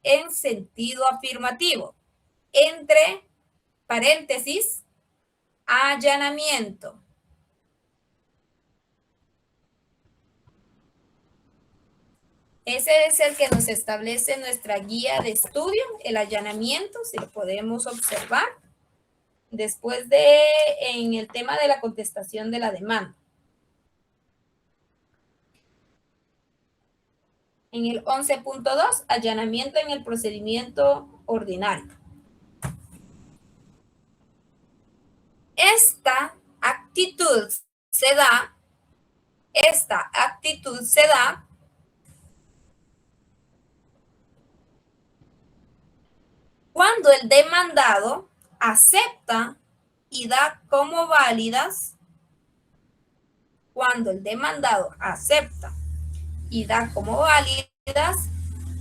en sentido afirmativo. Entre paréntesis, allanamiento. Ese es el que nos establece nuestra guía de estudio, el allanamiento, si lo podemos observar. Después en el tema de la contestación de la demanda. En el 11.2, allanamiento en el procedimiento ordinario. Esta actitud se da cuando el demandado acepta y da como válidas,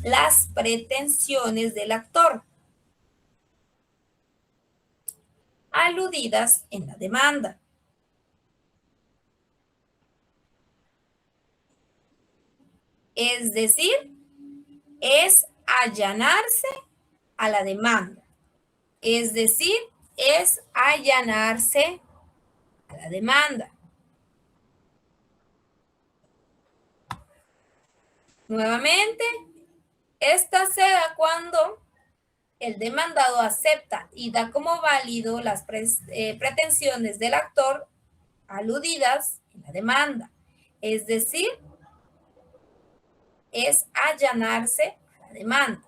las pretensiones del actor aludidas en la demanda. Es decir, es allanarse a la demanda. Nuevamente, esta se da cuando el demandado acepta y da como válido las pretensiones del actor aludidas en la demanda. Es decir, es allanarse a la demanda.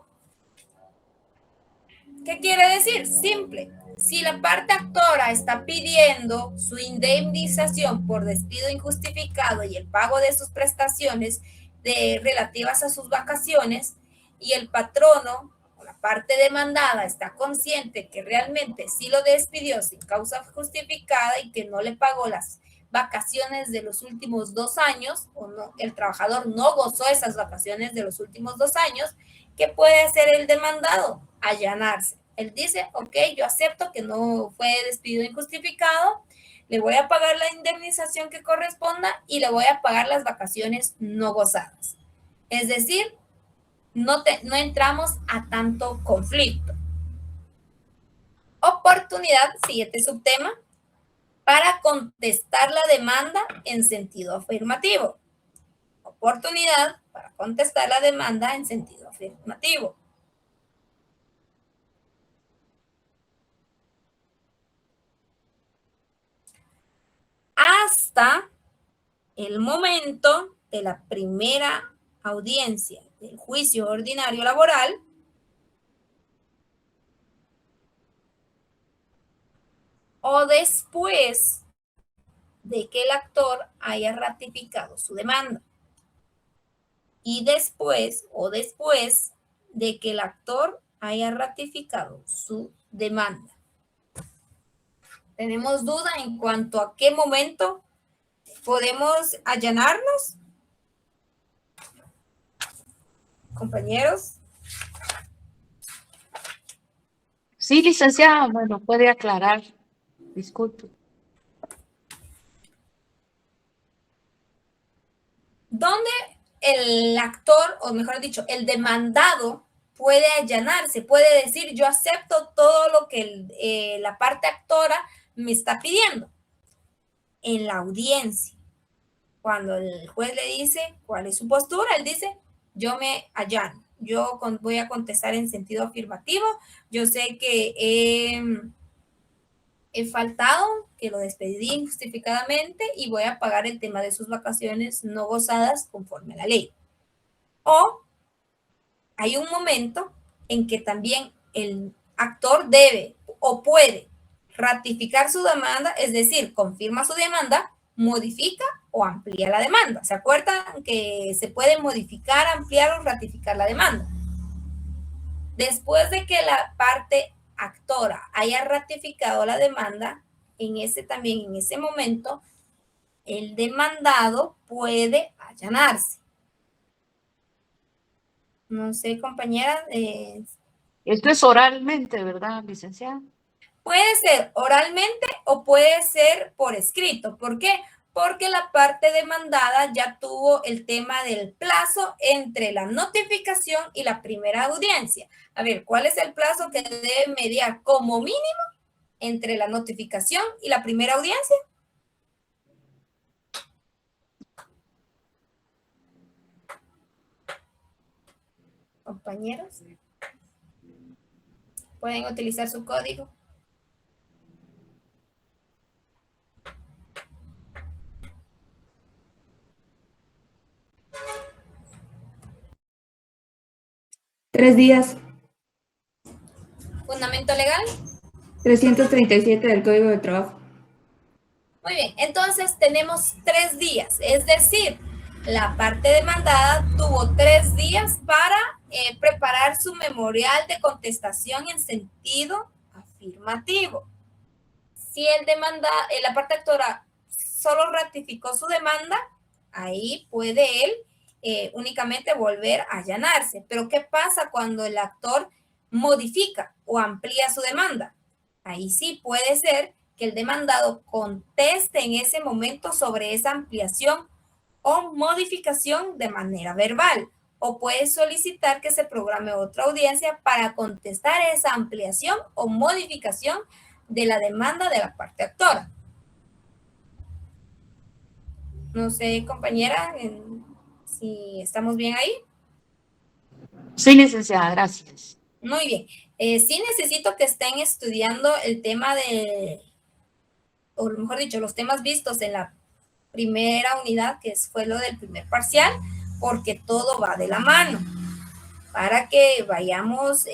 ¿Qué quiere decir? Simple. Si la parte actora está pidiendo su indemnización por despido injustificado y el pago de sus prestaciones relativas a sus vacaciones, y el patrono o la parte demandada está consciente que realmente sí lo despidió sin causa justificada y que no le pagó las vacaciones de los últimos 2 años, o no, el trabajador no gozó esas vacaciones de los últimos 2 años, ¿qué puede hacer el demandado? Allanarse. Él dice, ok, yo acepto que no fue despido injustificado, le voy a pagar la indemnización que corresponda y le voy a pagar las vacaciones no gozadas. Es decir, no entramos a tanto conflicto. Oportunidad, siguiente subtema, para contestar la demanda en sentido afirmativo. Oportunidad para contestar la demanda en sentido afirmativo. Hasta el momento de la primera audiencia del juicio ordinario laboral, o después de que el actor haya ratificado su demanda. Y después de que el actor haya ratificado su demanda. ¿Tenemos duda en cuanto a qué momento podemos allanarnos? Compañeros. Sí, licenciada, bueno, puede aclarar. Disculpe. ¿Dónde el actor, o mejor dicho, el demandado puede allanarse? Puede decir, yo acepto todo lo que la parte actora me está pidiendo. En la audiencia, cuando el juez le dice cuál es su postura, él dice, yo me allano, yo voy a contestar en sentido afirmativo, yo sé que he faltado, que lo despedí injustificadamente y voy a pagar el tema de sus vacaciones no gozadas conforme a la ley. O hay un momento en que también el actor debe o puede ratificar su demanda, es decir, confirma su demanda, modifica o amplía la demanda. ¿Se acuerdan que se puede modificar, ampliar o ratificar la demanda? Después de que la parte actora haya ratificado la demanda, en ese momento, el demandado puede allanarse. No sé, compañera. Esto es oralmente, ¿verdad, licenciada? Puede ser oralmente o puede ser por escrito. ¿Por qué? Porque la parte demandada ya tuvo el tema del plazo entre la notificación y la primera audiencia. A ver, ¿cuál es el plazo que debe mediar como mínimo entre la notificación y la primera audiencia? Compañeros, pueden utilizar su código. Tres días. Fundamento legal. 337 del Código de Trabajo. Muy bien, entonces tenemos 3 días, es decir, la parte demandada tuvo 3 días para preparar su memorial de contestación en sentido afirmativo. Si la parte actora solo ratificó su demanda, ahí puede él únicamente volver a allanarse. Pero ¿qué pasa cuando el actor modifica o amplía su demanda? Ahí sí puede ser que el demandado conteste en ese momento sobre esa ampliación o modificación de manera verbal, o puede solicitar que se programe otra audiencia para contestar esa ampliación o modificación de la demanda de la parte actora. No sé, compañera, si estamos bien ahí. Sí, licenciada, gracias. Muy bien. Sí necesito que estén estudiando el tema o mejor dicho, los temas vistos en la primera unidad, que fue lo del primer parcial, porque todo va de la mano, para que vayamos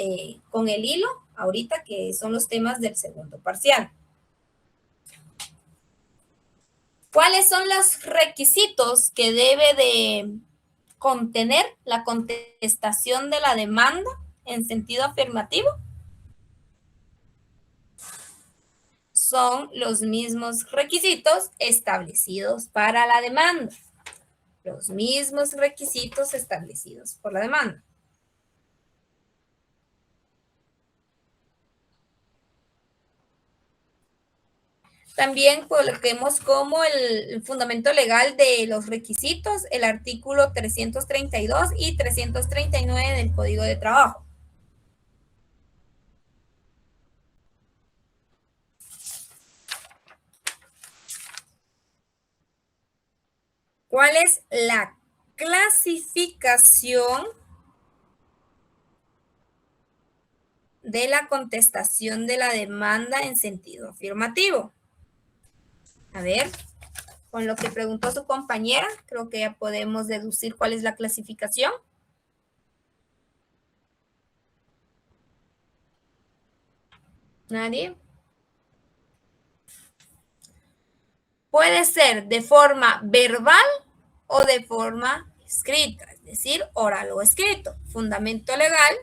con el hilo ahorita, que son los temas del segundo parcial. ¿Cuáles son los requisitos que debe de contener la contestación de la demanda en sentido afirmativo? Son los mismos requisitos establecidos para la demanda. Los mismos requisitos establecidos por la demanda. También coloquemos como el fundamento legal de los requisitos el artículo 332 y 339 del Código de Trabajo. ¿Cuál es la clasificación de la contestación de la demanda en sentido afirmativo? A ver, con lo que preguntó su compañera, creo que ya podemos deducir cuál es la clasificación. ¿Nadie? Puede ser de forma verbal o de forma escrita, es decir, oral o escrito. Fundamento legal,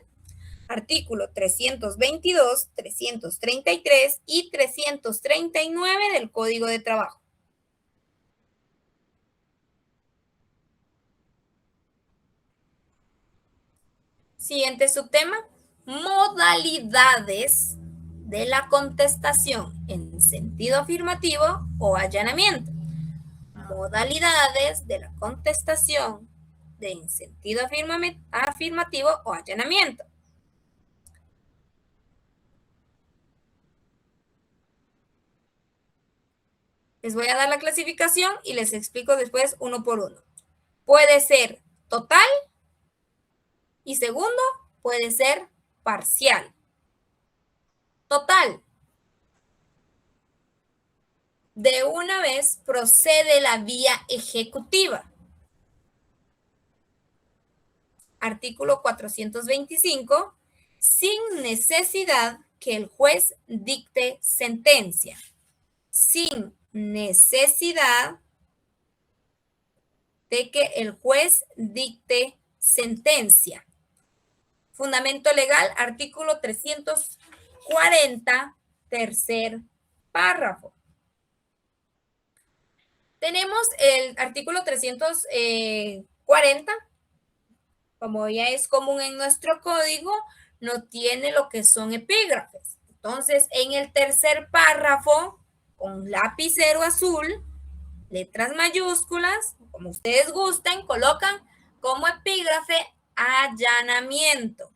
artículo 322, 333 y 339 del Código de Trabajo. Siguiente subtema, modalidades de la contestación en sentido afirmativo o allanamiento. Modalidades de la contestación en sentido afirmativo o allanamiento. Les voy a dar la clasificación y les explico después uno por uno. Puede ser total y segundo, puede ser parcial. Total. De una vez procede la vía ejecutiva. Artículo 425, sin necesidad que el juez dicte sentencia. Sin necesidad de que el juez dicte sentencia. Fundamento legal, artículo 340, tercer párrafo. Tenemos el artículo 340, como ya es común en nuestro código, no tiene lo que son epígrafes. Entonces, en el tercer párrafo, con lapicero azul, letras mayúsculas, como ustedes gusten, colocan como epígrafe allanamiento.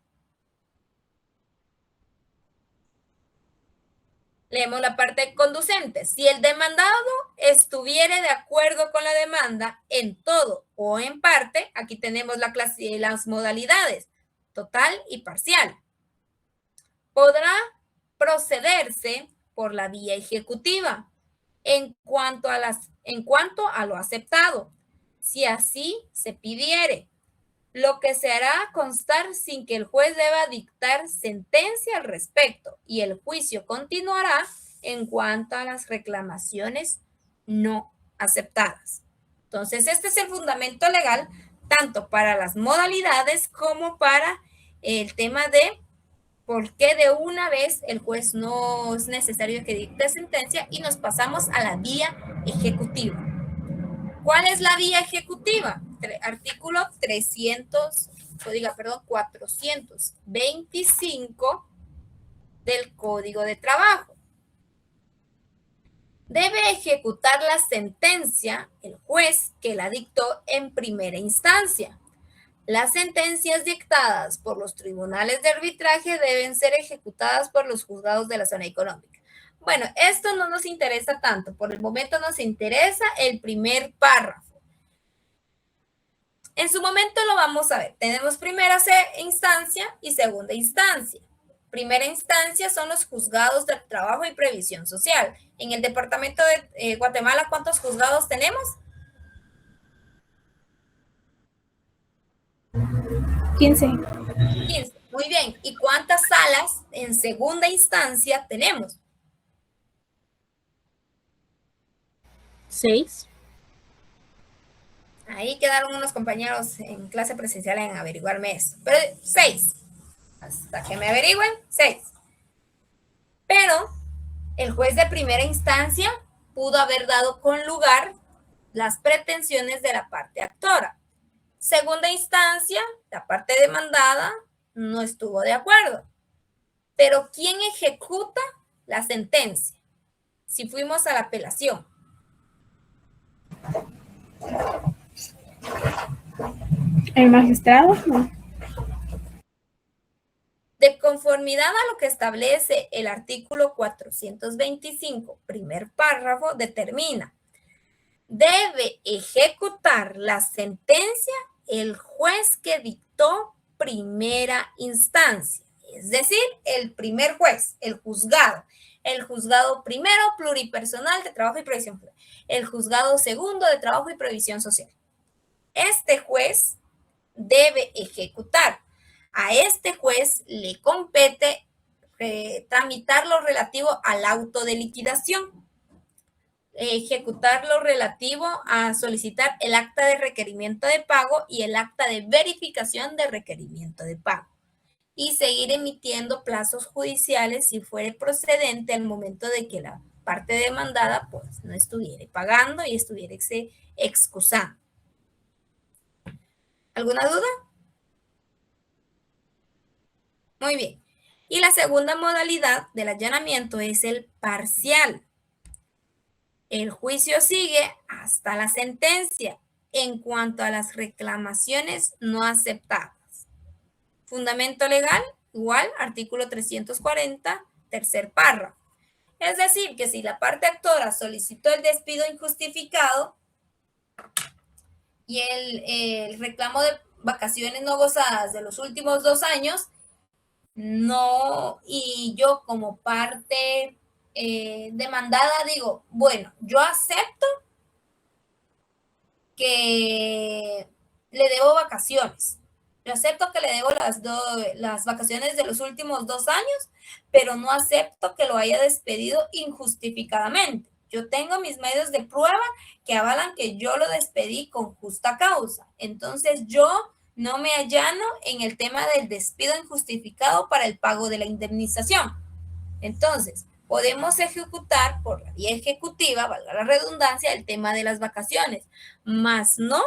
Leemos la parte conducente. Si el demandado estuviere de acuerdo con la demanda en todo o en parte, aquí tenemos las modalidades, total y parcial. Podrá procederse por la vía ejecutiva en cuanto a lo aceptado, si así se pidiere, lo que se hará constar sin que el juez deba dictar sentencia al respecto, y el juicio continuará en cuanto a las reclamaciones no aceptadas. Entonces, este es el fundamento legal tanto para las modalidades como para el tema de por qué de una vez el juez no es necesario que dicte sentencia, y nos pasamos a la vía ejecutiva. ¿Cuál es la vía ejecutiva? Artículo 425 del Código de Trabajo. Debe ejecutar la sentencia el juez que la dictó en primera instancia. Las sentencias dictadas por los tribunales de arbitraje deben ser ejecutadas por los juzgados de la zona económica. Bueno, esto no nos interesa tanto. Por el momento nos interesa el primer párrafo. En su momento lo vamos a ver. Tenemos primera instancia y segunda instancia. Primera instancia son los juzgados del trabajo y previsión social. En el departamento de Guatemala, ¿cuántos juzgados tenemos? 15. 15. Muy bien. ¿Y cuántas salas en segunda instancia tenemos? 6. Ahí quedaron unos compañeros en clase presencial en averiguarme eso. Pero 6. Hasta que me averigüen, 6. Pero el juez de primera instancia pudo haber dado con lugar las pretensiones de la parte actora. Segunda instancia, la parte demandada no estuvo de acuerdo. Pero ¿quién ejecuta la sentencia? Si fuimos a la apelación. ¿El magistrado? No. De conformidad a lo que establece el artículo 425, primer párrafo, determina: debe ejecutar la sentencia el juez que dictó primera instancia, es decir, el primer juez, el juzgado primero pluripersonal de trabajo y previsión, el juzgado segundo de trabajo y previsión social. Este juez debe ejecutar. A este juez le compete tramitar lo relativo al auto de liquidación, ejecutar lo relativo a solicitar el acta de requerimiento de pago y el acta de verificación de requerimiento de pago, y seguir emitiendo plazos judiciales si fuere procedente al momento de que la parte demandada pues no estuviera pagando y estuviera excusando. ¿Alguna duda? Muy bien. Y la segunda modalidad del allanamiento es el parcial. El juicio sigue hasta la sentencia en cuanto a las reclamaciones no aceptadas. Fundamento legal, igual, artículo 340, tercer párrafo. Es decir, que si la parte actora solicitó el despido injustificado y el reclamo de vacaciones no gozadas de los últimos 2 años, no, y yo como parte demandada digo, bueno, yo acepto que le debo vacaciones. Yo acepto que le debo las vacaciones de los últimos 2 años, pero no acepto que lo haya despedido injustificadamente. Yo tengo mis medios de prueba que avalan que yo lo despedí con justa causa. Entonces yo no me allano en el tema del despido injustificado para el pago de la indemnización. Entonces, podemos ejecutar por la vía ejecutiva, valga la redundancia, el tema de las vacaciones, más no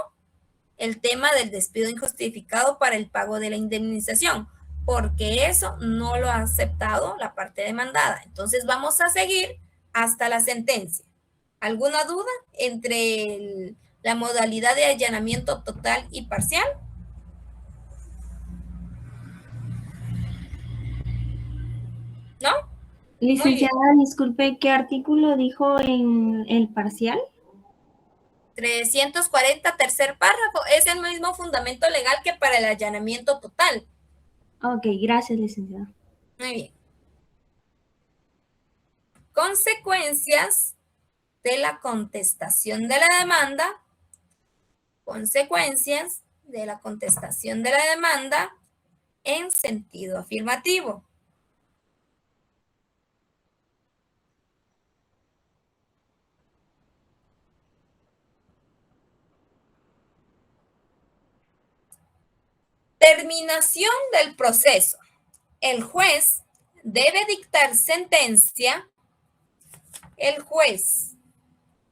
el tema del despido injustificado para el pago de la indemnización, porque eso no lo ha aceptado la parte demandada. Entonces, vamos a seguir hasta la sentencia. ¿Alguna duda entre la modalidad de allanamiento total y parcial? ¿No? Licenciada, disculpe, ¿qué artículo dijo en el parcial? 340, tercer párrafo. Es el mismo fundamento legal que para el allanamiento total. Ok, gracias, licenciada. Muy bien. Consecuencias de la contestación de la demanda. Consecuencias de la contestación de la demanda en sentido afirmativo. Terminación del proceso. El juez debe dictar sentencia. El juez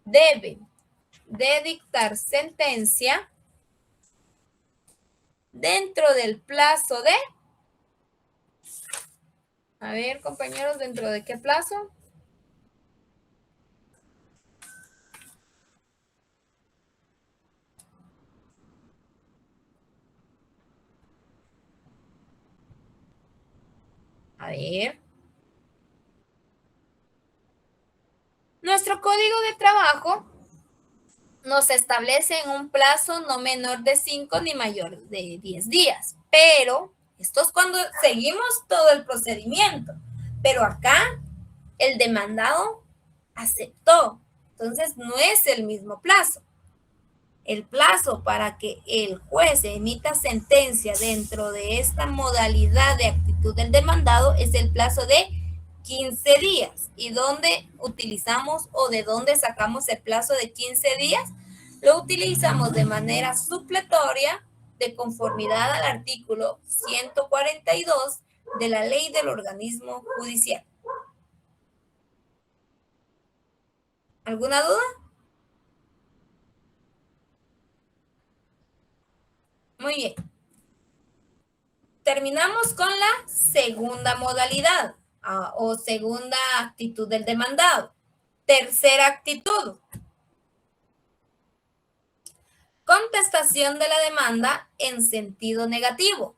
debe de dictar sentencia dentro del plazo de... A ver, compañeros, ¿dentro de qué plazo? A ver. Nuestro código de trabajo nos establece en un plazo no menor de 5 ni mayor de 10 días. Pero esto es cuando seguimos todo el procedimiento. Pero acá el demandado aceptó. Entonces no es el mismo plazo. El plazo para que el juez emita sentencia dentro de esta modalidad de actitud del demandado es el plazo de 15 días. ¿Y dónde utilizamos o de dónde sacamos el plazo de 15 días? Lo utilizamos de manera supletoria de conformidad al artículo 142 de la Ley del Organismo Judicial. ¿Alguna duda? Muy bien. Terminamos con la segunda modalidad o segunda actitud del demandado. Tercera actitud. Contestación de la demanda en sentido negativo.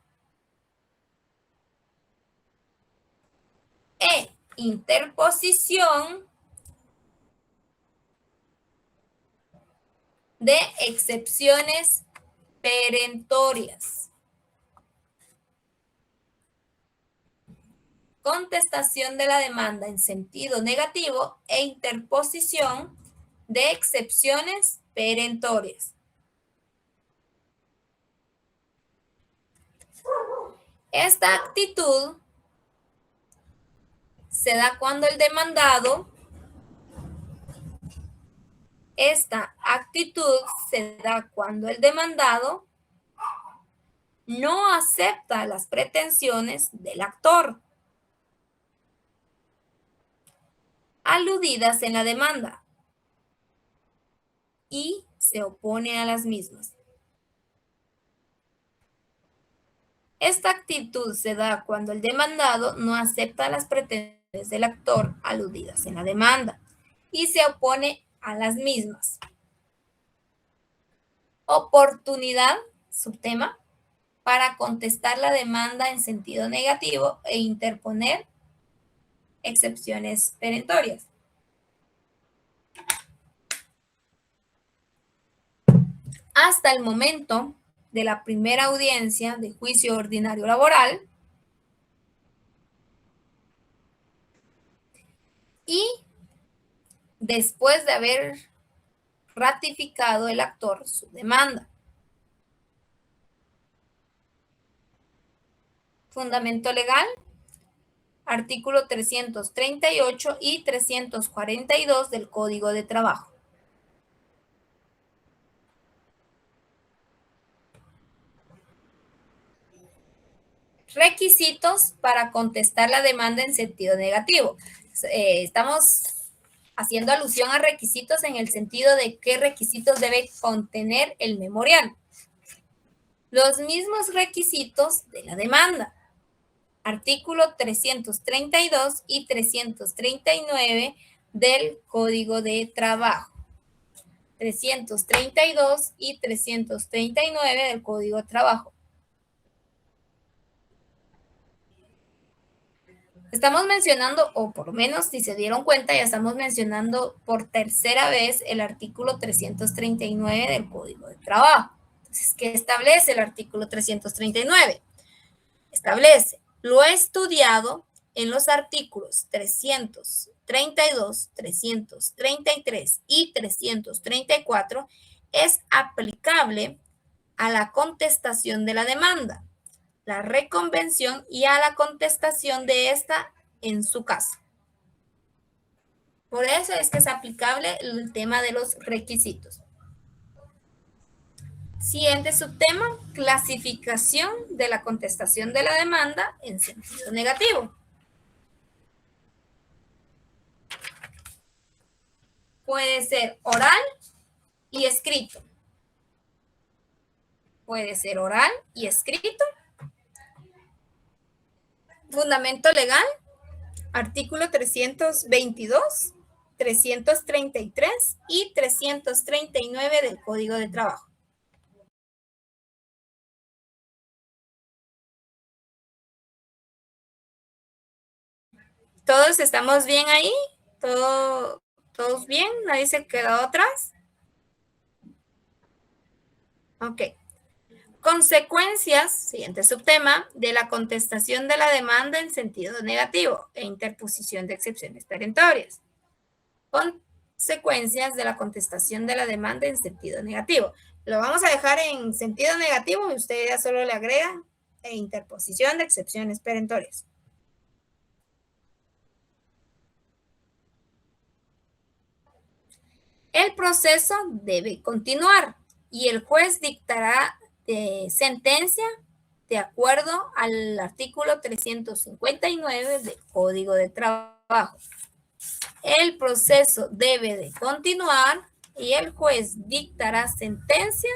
E interposición de excepciones perentorias. Contestación de la demanda en sentido negativo e interposición de excepciones perentorias. Esta actitud se da cuando el demandado, no acepta las pretensiones del actor aludidas en la demanda y se opone a las mismas. Esta actitud se da cuando el demandado no acepta las pretensiones del actor aludidas en la demanda y se opone a las mismas. Oportunidad, subtema, para contestar la demanda en sentido negativo e interponer excepciones perentorias. Hasta el momento de la primera audiencia de juicio ordinario laboral y después de haber ratificado el actor su demanda. Fundamento legal, artículo 338 y 342 del Código de Trabajo. Requisitos para contestar la demanda en sentido negativo. Estamos haciendo alusión a requisitos en el sentido de qué requisitos debe contener el memorial. Los mismos requisitos de la demanda. Artículo 332 y 339 del Código de Trabajo. 332 y 339 del Código de Trabajo. Estamos mencionando, o por lo menos si se dieron cuenta, ya estamos mencionando por tercera vez el artículo 339 del Código de Trabajo. Entonces, ¿qué establece el artículo 339? establece lo estudiado en los artículos 332, 333 y 334 es aplicable a la contestación de la demanda, la reconvención y a la contestación de esta en su caso. Por eso es que es aplicable el tema de los requisitos. Siguiente subtema, clasificación de la contestación de la demanda en sentido negativo. Puede ser oral y escrito. Puede ser oral y escrito. Fundamento legal, artículo 322, 333 y 339 del Código de Trabajo. ¿Todos estamos bien ahí? ¿Todos bien? ¿Nadie se quedó atrás? Ok. Consecuencias, siguiente subtema, de la contestación de la demanda en sentido negativo e interposición de excepciones perentorias. Consecuencias de la contestación de la demanda en sentido negativo. Lo vamos a dejar en sentido negativo y usted ya solo le agrega interposición de excepciones perentorias. El proceso debe continuar y el juez dictará sentencia de acuerdo al artículo 359 del Código de Trabajo. El proceso debe de continuar y el juez dictará sentencia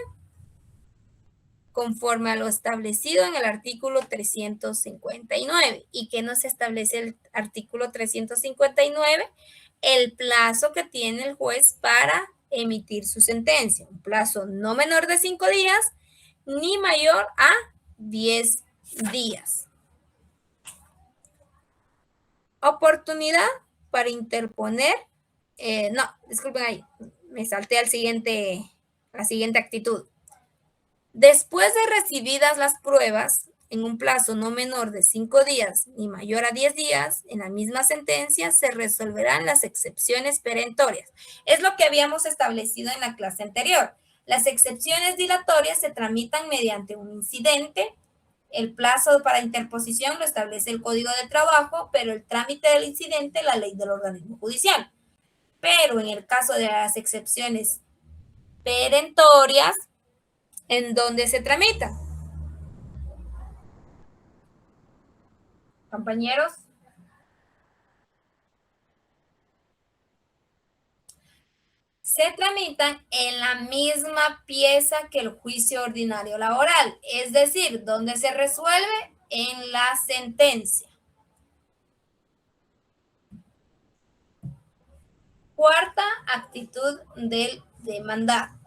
conforme a lo establecido en el artículo 359. ¿Y qué nos establece el artículo 359? El plazo que tiene el juez para emitir su sentencia. Un plazo no menor de 5 días ni mayor a 10 días. Oportunidad para interponer. Disculpen ahí, me salté a la siguiente actitud. Después de recibidas las pruebas, en un plazo no menor de 5 días ni mayor a 10 días, en la misma sentencia se resolverán las excepciones perentorias. Es lo que habíamos establecido en la clase anterior. Las excepciones dilatorias se tramitan mediante un incidente. El plazo para interposición lo establece el Código de Trabajo, pero el trámite del incidente, la ley del organismo judicial. Pero en el caso de las excepciones perentorias, ¿en dónde se tramita? Compañeros. Se tramitan en la misma pieza que el juicio ordinario laboral, es decir, ¿dónde se resuelve? En la sentencia. Cuarta actitud del demandado.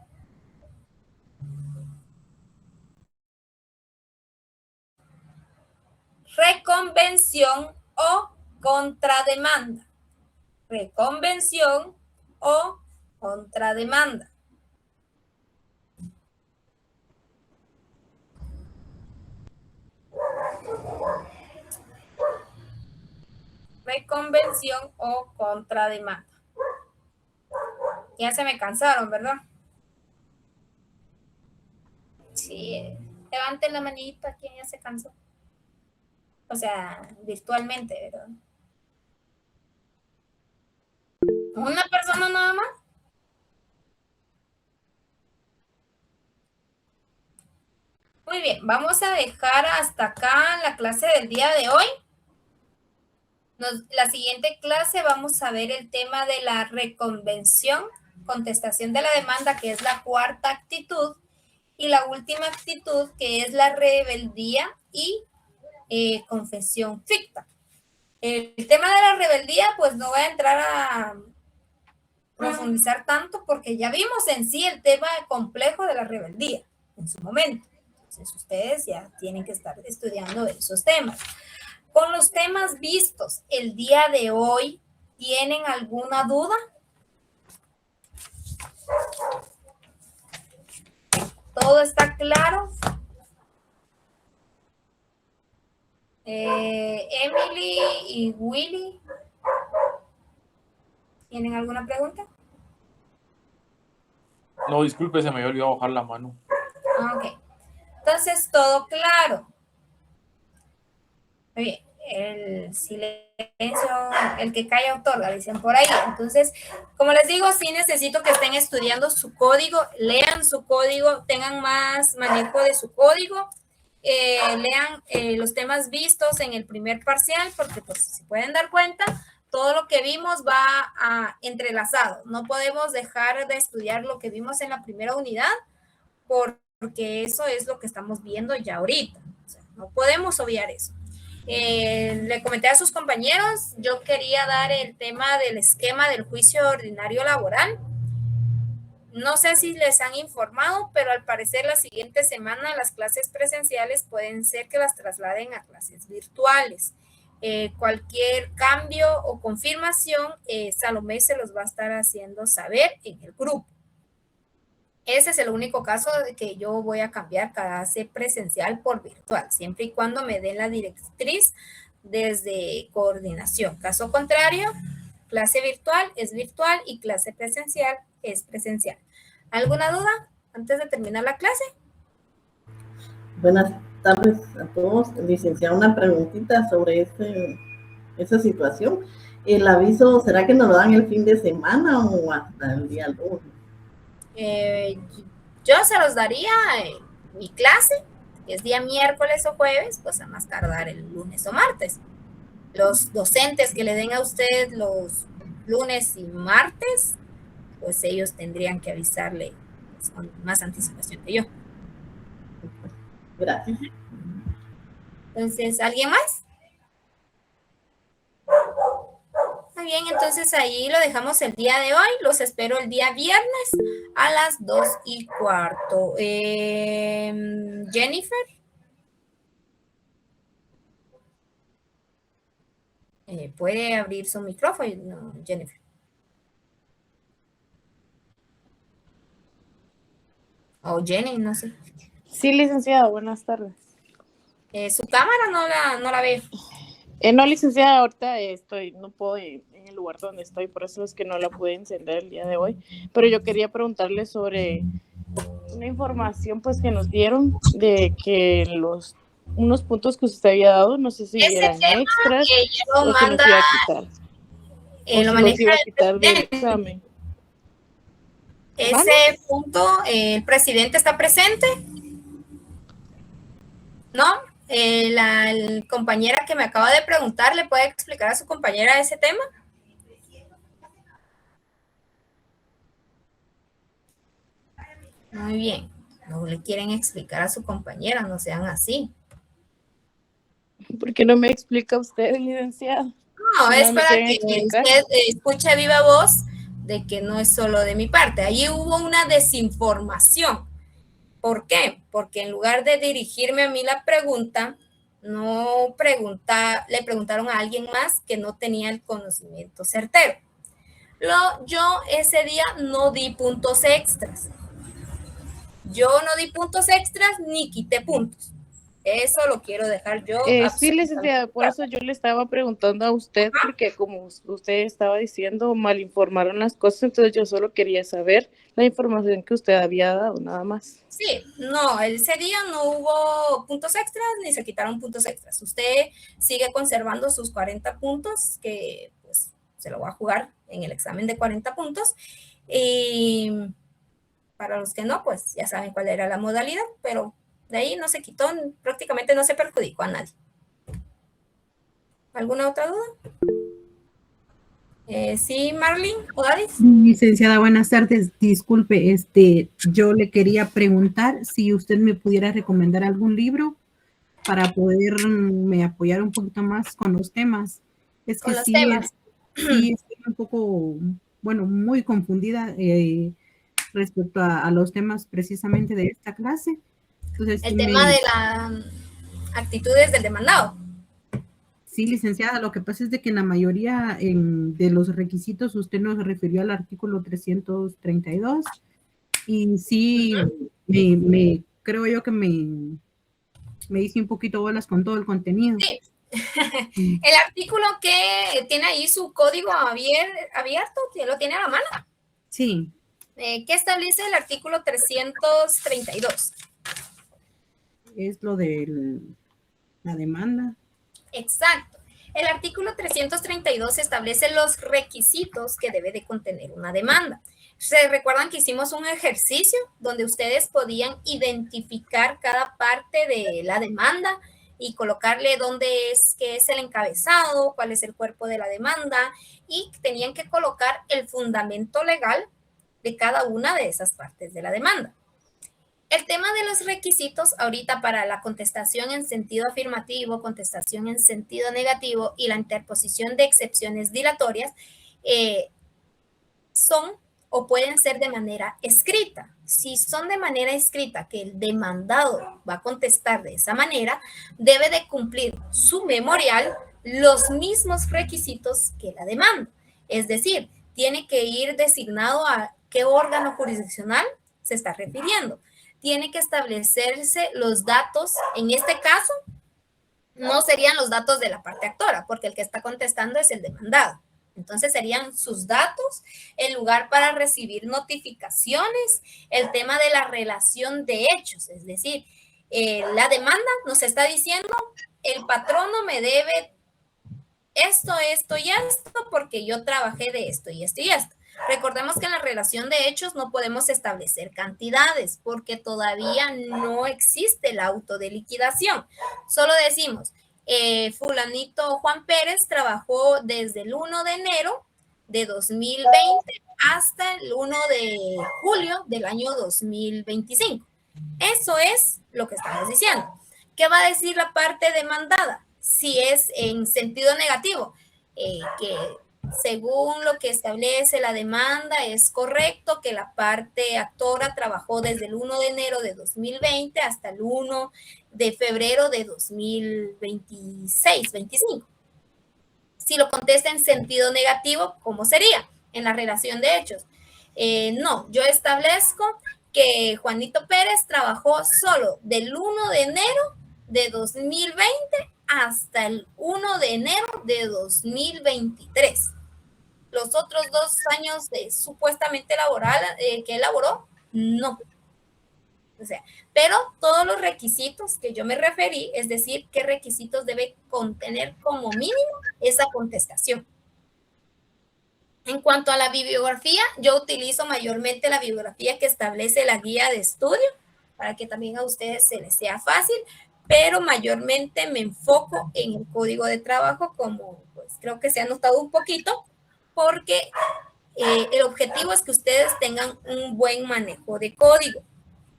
Reconvención o contrademanda. Reconvención o contrademanda. Reconvención o contrademanda. Ya se me cansaron, ¿verdad? Sí, levanten la manita, ¿quién ya se cansó? O sea, virtualmente, ¿verdad? ¿Una persona nada más? Muy bien, vamos a dejar hasta acá la clase del día de hoy. La siguiente clase vamos a ver el tema de la reconvención, contestación de la demanda, que es la cuarta actitud, y la última actitud, que es la rebeldía y confesión ficta. El tema de la rebeldía, pues no voy a entrar a profundizar tanto porque ya vimos en sí el tema complejo de la rebeldía en su momento. Entonces ustedes ya tienen que estar estudiando esos temas. Con los temas vistos el día de hoy, ¿tienen alguna duda? ¿Todo está claro? Emily y Willy, ¿tienen alguna pregunta? No, disculpe, se me había olvidado bajar la mano. Ok. Entonces, todo claro. Oye, el silencio, el que calla otorga, dicen por ahí. Entonces, como les digo, sí necesito que estén estudiando su código, lean su código, tengan más manejo de su código, lean los temas vistos en el primer parcial, porque pues si pueden dar cuenta, todo lo que vimos va entrelazado. No podemos dejar de estudiar lo que vimos en la primera unidad, porque eso es lo que estamos viendo ya ahorita. O sea, no podemos obviar eso. Le comenté a sus compañeros, yo quería dar el tema del esquema del juicio ordinario laboral. No sé si les han informado, pero al parecer la siguiente semana las clases presenciales pueden ser que las trasladen a clases virtuales. Cualquier cambio o confirmación, Salomé se los va a estar haciendo saber en el grupo. Ese es el único caso de que yo voy a cambiar clase presencial por virtual, siempre y cuando me den la directriz desde coordinación. Caso contrario, clase virtual es virtual y clase presencial es presencial. ¿Alguna duda antes de terminar la clase? Buenas tardes a todos. Licenciada, una preguntita sobre esa situación. ¿El aviso será que nos lo dan el fin de semana o hasta el día lunes? Yo se los daría en mi clase, que es día miércoles o jueves, pues a más tardar el lunes o martes. Los docentes que le den a usted los lunes y martes, pues ellos tendrían que avisarle pues, con más anticipación que yo. Gracias. Entonces, ¿alguien más? Muy bien, entonces ahí lo dejamos el día de hoy. Los espero el día viernes a las 2:15. Jennifer. ¿Puede abrir su micrófono? No, Jennifer. O Jenny, no sé. Sí, licenciada, buenas tardes. Su cámara no la veo. No, licenciada, ahorita no puedo ir en el lugar donde estoy, por eso es que no la pude encender el día de hoy. Pero yo quería preguntarle sobre una información pues que nos dieron de que unos puntos que usted había dado, no sé si eran extras o si nos iba a quitar. Lo maneja a quitar del examen. Ese punto, ¿el presidente está presente? ¿No? La compañera que me acaba de preguntar, ¿le puede explicar a su compañera ese tema? Muy bien. No le quieren explicar a su compañera, no sean así. ¿Por qué no me explica usted, licenciada? No, es para que usted escuche viva voz de que no es solo de mi parte. Allí hubo una desinformación. ¿Por qué? Porque en lugar de dirigirme a mí la pregunta, le preguntaron a alguien más que no tenía el conocimiento certero. Yo ese día no di puntos extras. Yo no di puntos extras ni quité puntos. Eso lo quiero dejar yo. Sí, licenciada, por eso yo le estaba preguntando a usted, porque como usted estaba diciendo, mal informaron las cosas, entonces yo solo quería saber la información que usted había dado, nada más. Sí, no, ese día no hubo puntos extras ni se quitaron puntos extras. Usted sigue conservando sus 40 puntos, que pues se lo va a jugar en el examen de 40 puntos. Y para los que no, pues ya saben cuál era la modalidad, pero de ahí no se quitó, prácticamente no se perjudicó a nadie. ¿Alguna otra duda? Sí, Marlene o Dadis. Licenciada, buenas tardes. Disculpe, yo le quería preguntar si usted me pudiera recomendar algún libro para poderme apoyar un poquito más con los temas. Es que sí, sí estoy un poco, bueno, muy confundida respecto a los temas precisamente de esta clase. Entonces, el tema de las actitudes del demandado. Sí, licenciada, lo que pasa es de que en la mayoría de los requisitos usted nos refirió al artículo 332 y sí, creo yo que me hice un poquito bolas con todo el contenido. Sí, El artículo que tiene ahí su código abierto, que lo tiene a la mano. Sí. ¿Qué establece el artículo 332? Es lo de la demanda. Exacto. El artículo 332 establece los requisitos que debe de contener una demanda. ¿Se recuerdan que hicimos un ejercicio donde ustedes podían identificar cada parte de la demanda y colocarle dónde es, qué es el encabezado, cuál es el cuerpo de la demanda, y tenían que colocar el fundamento legal de cada una de esas partes de la demanda? El tema de los requisitos ahorita para la contestación en sentido afirmativo, contestación en sentido negativo y la interposición de excepciones dilatorias son o pueden ser de manera escrita. Si son de manera escrita, que el demandado va a contestar de esa manera, debe de cumplir su memorial los mismos requisitos que la demanda. Es decir, tiene que ir designado a qué órgano jurisdiccional se está refiriendo. Tiene que establecerse los datos, en este caso, no serían los datos de la parte actora, porque el que está contestando es el demandado. Entonces serían sus datos, el lugar para recibir notificaciones, el tema de la relación de hechos, es decir, la demanda nos está diciendo, el patrono me debe esto, esto y esto, porque yo trabajé de esto y esto y esto. Recordemos que en la relación de hechos no podemos establecer cantidades, porque todavía no existe el auto de liquidación. Solo decimos, fulanito Juan Pérez trabajó desde el 1 de enero de 2020 hasta el 1 de julio del año 2025. Eso es lo que estamos diciendo. ¿Qué va a decir la parte demandada? Si es en sentido negativo, que según lo que establece la demanda es correcto que la parte actora trabajó desde el 1 de enero de 2020 hasta el 1 de febrero de 2026-25. Si lo contesta en sentido negativo, ¿cómo sería? En la relación de hechos. No, yo establezco que Juanito Pérez trabajó solo del 1 de enero de 2020 hasta el 1 de enero de 2023. Los otros 2 años supuestamente laboral que elaboró, no. O sea, pero todos los requisitos que yo me referí, es decir, qué requisitos debe contener como mínimo esa contestación. En cuanto a la bibliografía, yo utilizo mayormente la bibliografía que establece la guía de estudio, para que también a ustedes se les sea fácil, pero mayormente me enfoco en el código de trabajo, como pues creo que se ha notado un poquito, porque el objetivo es que ustedes tengan un buen manejo de código.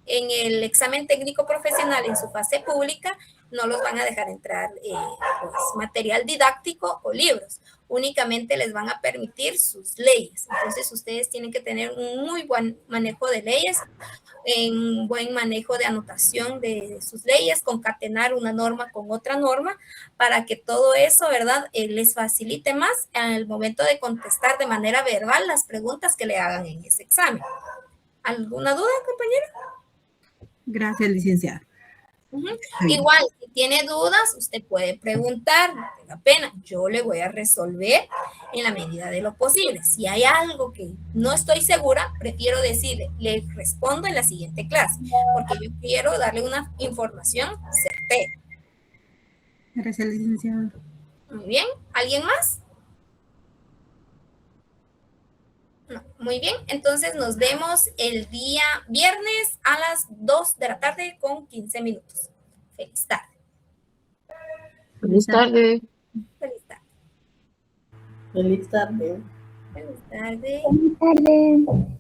En el examen técnico profesional en su fase pública no los van a dejar entrar pues, material didáctico o libros, únicamente les van a permitir sus leyes. Entonces ustedes tienen que tener un muy buen manejo de leyes, un buen manejo de anotación de sus leyes, concatenar una norma con otra norma para que todo eso, ¿verdad?, les facilite más al momento de contestar de manera verbal las preguntas que le hagan en ese examen. ¿Alguna duda, compañera? Gracias, licenciada. Igual, si tiene dudas, usted puede preguntar, no tenga pena, yo le voy a resolver en la medida de lo posible. Si hay algo que no estoy segura, prefiero decirle, le respondo en la siguiente clase, porque yo quiero darle una información certera. Gracias, licenciada. Muy bien, ¿alguien más? No, muy bien, entonces nos vemos el día viernes a las 2 de la tarde con 15 minutos. Feliz tarde. Feliz tarde. Feliz tarde. Feliz tarde. Feliz tarde. Feliz tarde.